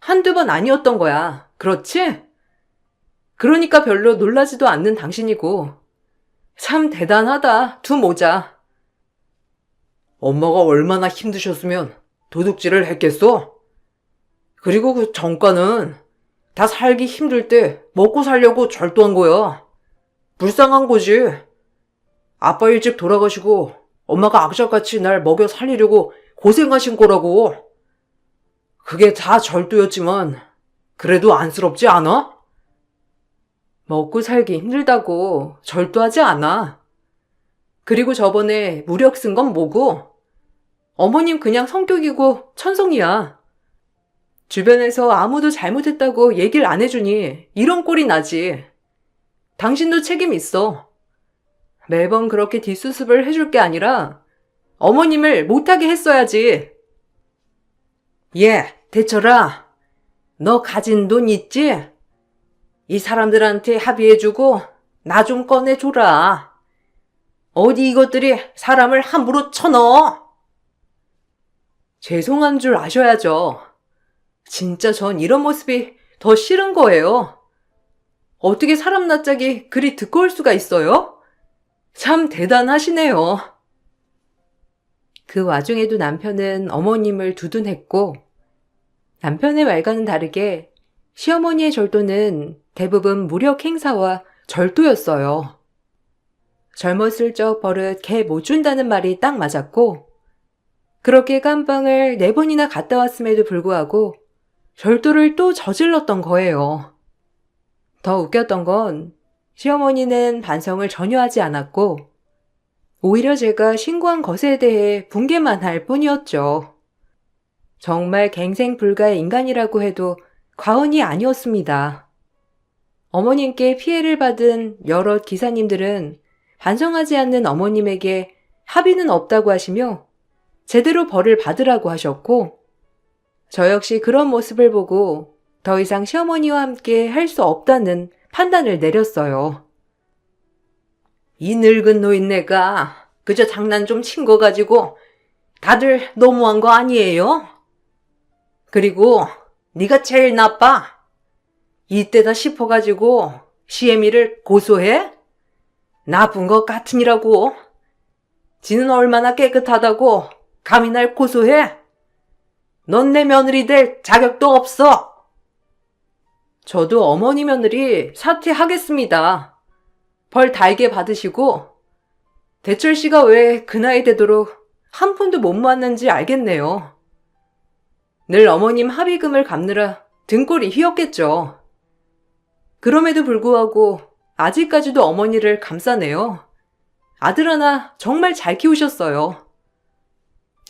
Speaker 1: 한두 번 아니었던 거야. 그렇지? 그러니까 별로 놀라지도 않는 당신이고. 참 대단하다, 두 모자.
Speaker 2: 엄마가 얼마나 힘드셨으면 도둑질을 했겠어? 그리고 그 정가는 다 살기 힘들 때 먹고 살려고 절도한 거야. 불쌍한 거지. 아빠 일찍 돌아가시고 엄마가 악착같이 날 먹여 살리려고 고생하신 거라고. 그게 다 절도였지만 그래도 안쓰럽지 않아?
Speaker 1: 먹고 살기 힘들다고 절도하지 않아. 그리고 저번에 무력 쓴 건 뭐고? 어머님 그냥 성격이고 천성이야. 주변에서 아무도 잘못했다고 얘기를 안 해주니 이런 꼴이 나지. 당신도 책임 있어. 매번 그렇게 뒷수습을 해줄 게 아니라 어머님을 못하게 했어야지. 대철아. 너 가진 돈 있지? 이 사람들한테 합의해주고 나 좀 꺼내줘라. 어디 이것들이 사람을 함부로 쳐넣어? 죄송한 줄 아셔야죠. 진짜 전 이런 모습이 더 싫은 거예요. 어떻게 사람 낯짝이 그리 두꺼울 수가 있어요? 참 대단하시네요. 그 와중에도 남편은 어머님을 두둔했고, 남편의 말과는 다르게 시어머니의 절도는 대부분 무력 행사와 절도였어요. 젊었을 적 버릇 개 못 준다는 말이 딱 맞았고, 그렇게 깜빵을 4번이나 갔다 왔음에도 불구하고 절도를 또 저질렀던 거예요. 더 웃겼던 건 시어머니는 반성을 전혀 하지 않았고, 오히려 제가 신고한 것에 대해 분개만 할 뿐이었죠. 정말 갱생불가의 인간이라고 해도 과언이 아니었습니다. 어머님께 피해를 받은 여러 기사님들은 반성하지 않는 어머님에게 합의는 없다고 하시며 제대로 벌을 받으라고 하셨고, 저 역시 그런 모습을 보고 더 이상 시어머니와 함께 할 수 없다는 판단을 내렸어요. 이 늙은 노인네가 그저 장난 좀 친 거 가지고 다들 너무한 거 아니에요? 그리고 네가 제일 나빠. 이때다 싶어가지고 시애미를 고소해? 나쁜 것 같으니라고. 지는 얼마나 깨끗하다고 감히 날 고소해? 넌 내 며느리 될 자격도 없어. 저도 어머니 며느리 사퇴하겠습니다. 벌 달게 받으시고, 대철 씨가 왜 그 나이 되도록 한 푼도 못 모았는지 알겠네요. 늘 어머님 합의금을 갚느라 등골이 휘었겠죠. 그럼에도 불구하고 아직까지도 어머니를 감싸네요. 아들 하나 정말 잘 키우셨어요.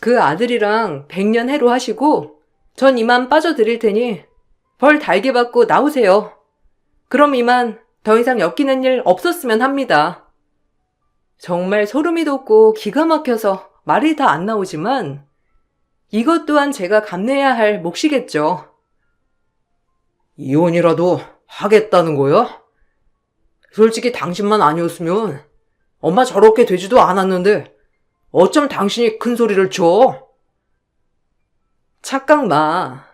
Speaker 1: 그 아들이랑 100년 해로 하시고 전 이만 빠져드릴 테니 벌 달게 받고 나오세요. 그럼 이만 더 이상 엮이는 일 없었으면 합니다. 정말 소름이 돋고 기가 막혀서 말이 다 안 나오지만 이것 또한 제가 감내해야 할 몫이겠죠.
Speaker 2: 이혼이라도 하겠다는 거야? 솔직히 당신만 아니었으면 엄마 저렇게 되지도 않았는데 어쩜 당신이 큰 소리를 쳐?
Speaker 1: 착각 마.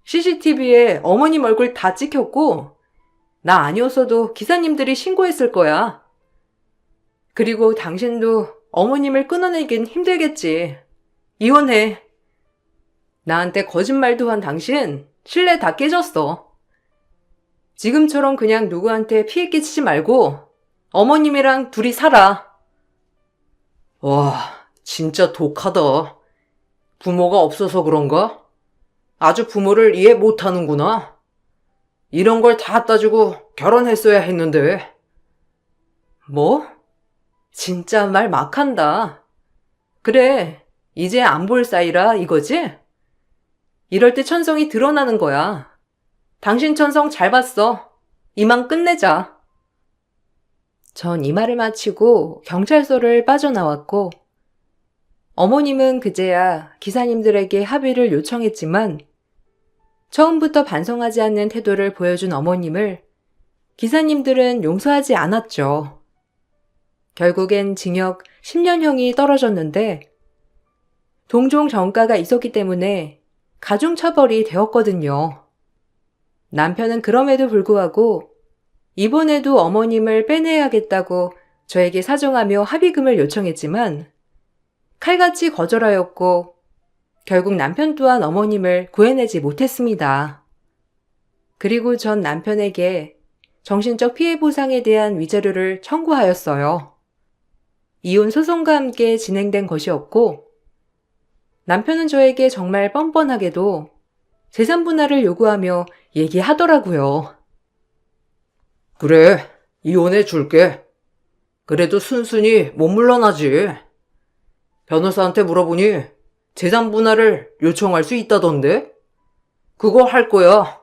Speaker 1: CCTV에 어머님 얼굴 다 찍혔고 나 아니었어도 기사님들이 신고했을 거야. 그리고 당신도 어머님을 끊어내긴 힘들겠지. 이혼해. 나한테 거짓말도 한 당신 신뢰 다 깨졌어. 지금처럼 그냥 누구한테 피해 끼치지 말고 어머님이랑 둘이 살아.
Speaker 2: 와, 진짜 독하다. 부모가 없어서 그런가? 아주 부모를 이해 못하는구나. 이런 걸 다 따지고 결혼했어야 했는데.
Speaker 1: 뭐? 진짜 말 막한다. 그래, 이제 안 볼 사이라 이거지? 이럴 때 천성이 드러나는 거야. 당신 천성 잘 봤어. 이만 끝내자. 전 이 말을 마치고 경찰서를 빠져나왔고, 어머님은 그제야 기사님들에게 합의를 요청했지만, 처음부터 반성하지 않는 태도를 보여준 어머님을 기사님들은 용서하지 않았죠. 결국엔 징역 10년형이 떨어졌는데, 동종 전가가 있었기 때문에 가중처벌이 되었거든요. 남편은 그럼에도 불구하고 이번에도 어머님을 빼내야겠다고 저에게 사정하며 합의금을 요청했지만 칼같이 거절하였고 결국 남편 또한 어머님을 구해내지 못했습니다. 그리고 전 남편에게 정신적 피해 보상에 대한 위자료를 청구하였어요. 이혼 소송과 함께 진행된 것이었고 남편은 저에게 정말 뻔뻔하게도 재산 분할을 요구하며 얘기하더라고요.
Speaker 2: 그래, 이혼해 줄게. 그래도 순순히 못 물러나지. 변호사한테 물어보니 재산 분할을 요청할 수 있다던데? 그거 할 거야.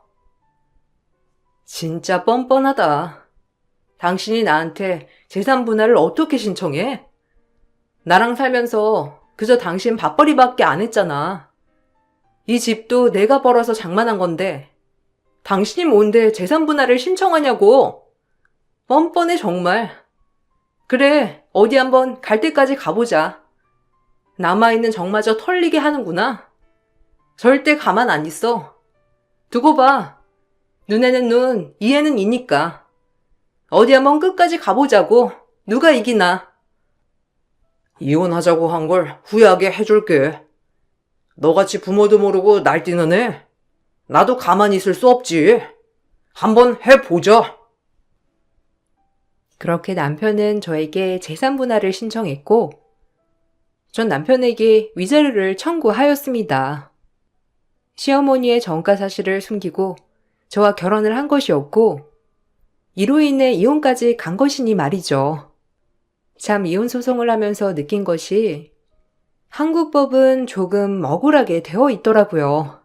Speaker 1: 진짜 뻔뻔하다. 당신이 나한테 재산 분할을 어떻게 신청해? 나랑 살면서 그저 당신 밥벌이밖에 안 했잖아. 이 집도 내가 벌어서 장만한 건데 당신이 뭔데 재산 분할을 신청하냐고. 뻔뻔해 정말. 그래, 어디 한번 갈 때까지 가보자. 남아있는 정마저 털리게 하는구나. 절대 가만 안 있어. 두고 봐. 눈에는 눈, 이에는 이니까. 어디 한번 끝까지 가보자고. 누가 이기나.
Speaker 2: 이혼하자고 한 걸 후회하게 해줄게. 너같이 부모도 모르고 날뛰는 애? 나도 가만히 있을 수 없지. 한번 해보자.
Speaker 1: 그렇게 남편은 저에게 재산 분할을 신청했고, 전 남편에게 위자료를 청구하였습니다. 시어머니의 전가 사실을 숨기고 저와 결혼을 한 것이었고, 이로 인해 이혼까지 간 것이니 말이죠. 참 이혼 소송을 하면서 느낀 것이 한국 법은 조금 억울하게 되어 있더라고요.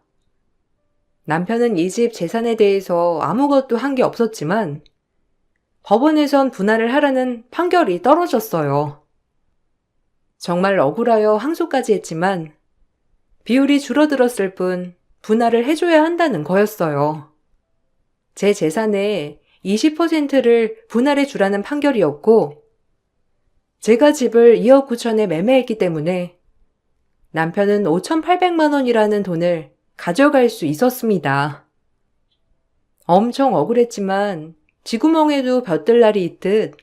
Speaker 1: 남편은 이 집 재산에 대해서 아무것도 한 게 없었지만 법원에선 분할을 하라는 판결이 떨어졌어요. 정말 억울하여 항소까지 했지만 비율이 줄어들었을 뿐 분할을 해줘야 한다는 거였어요. 제 재산의 20%를 분할해 주라는 판결이었고 제가 집을 2억 9천에 매매했기 때문에 남편은 5,800만 원이라는 돈을 가져갈 수 있었습니다. 엄청 억울했지만 쥐구멍에도 벼뜰 날이 있듯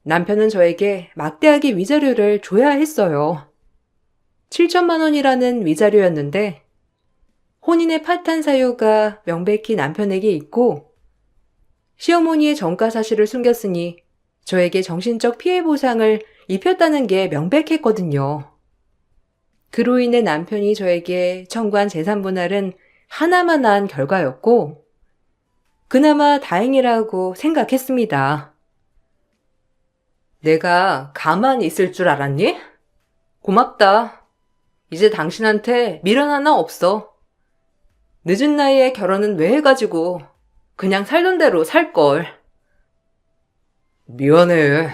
Speaker 1: 남편은 저에게 막대하게 위자료를 줘야 했어요. 7천만 원이라는 위자료였는데 혼인의 파탄 사유가 명백히 남편에게 있고 시어머니의 전가 사실을 숨겼으니 저에게 정신적 피해 보상을 입혔다는 게 명백했거든요. 그로 인해 남편이 저에게 청구한 재산 분할은 하나만 난 결과였고 그나마 다행이라고 생각했습니다. 내가 가만히 있을 줄 알았니? 고맙다. 이제 당신한테 미련 하나 없어. 늦은 나이에 결혼은 왜 해가지고 그냥 살던 대로 살걸.
Speaker 2: 미안해.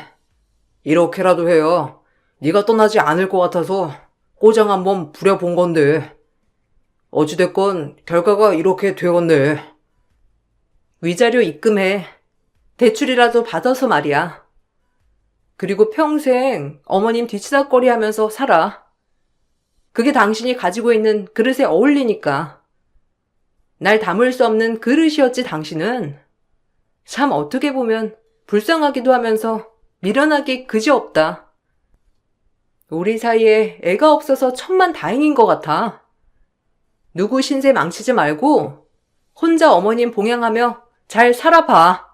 Speaker 2: 이렇게라도 해야 네가 떠나지 않을 것 같아서 꼬장 한번 부려본 건데 어찌됐건 결과가 이렇게 되었네.
Speaker 1: 위자료 입금해. 대출이라도 받아서 말이야. 그리고 평생 어머님 뒤치다꺼리 하면서 살아. 그게 당신이 가지고 있는 그릇에 어울리니까. 날 담을 수 없는 그릇이었지 당신은. 참 어떻게 보면 불쌍하기도 하면서 미련하기 그지없다. 우리 사이에 애가 없어서 천만 다행인 것 같아. 누구 신세 망치지 말고 혼자 어머님 봉양하며 잘 살아봐.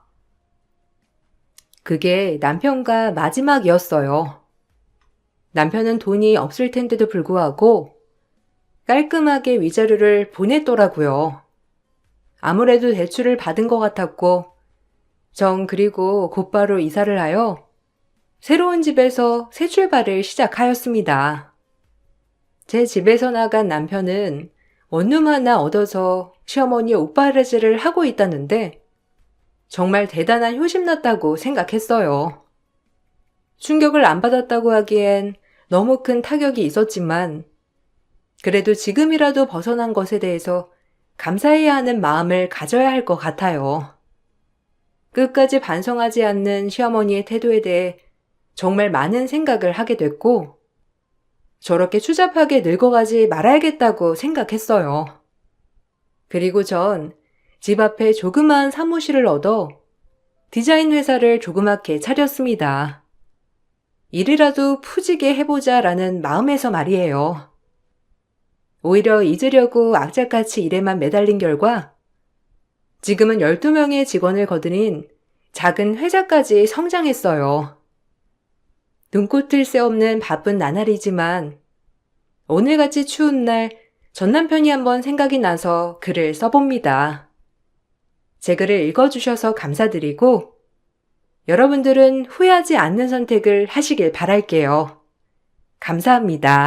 Speaker 1: 그게 남편과 마지막이었어요. 남편은 돈이 없을 텐데도 불구하고 깔끔하게 위자료를 보냈더라고요. 아무래도 대출을 받은 것 같았고, 전 그리고 곧바로 이사를 하여 새로운 집에서 새 출발을 시작하였습니다. 제 집에서 나간 남편은 원룸 하나 얻어서 시어머니의 옷바르지를 하고 있다는데 정말 대단한 효심났다고 생각했어요. 충격을 안 받았다고 하기엔 너무 큰 타격이 있었지만 그래도 지금이라도 벗어난 것에 대해서 감사해야 하는 마음을 가져야 할 것 같아요. 끝까지 반성하지 않는 시어머니의 태도에 대해 정말 많은 생각을 하게 됐고 저렇게 추잡하게 늙어가지 말아야겠다고 생각했어요. 그리고 전 집 앞에 조그마한 사무실을 얻어 디자인 회사를 조그맣게 차렸습니다. 일이라도 푸지게 해보자라는 마음에서 말이에요. 오히려 잊으려고 악착같이 일에만 매달린 결과 지금은 12명의 직원을 거느린 작은 회사까지 성장했어요. 눈꽃을 새 없는 바쁜 나날이지만 오늘같이 추운 날 전 남편이 한번 생각이 나서 글을 써봅니다. 제 글을 읽어주셔서 감사드리고 여러분들은 후회하지 않는 선택을 하시길 바랄게요. 감사합니다.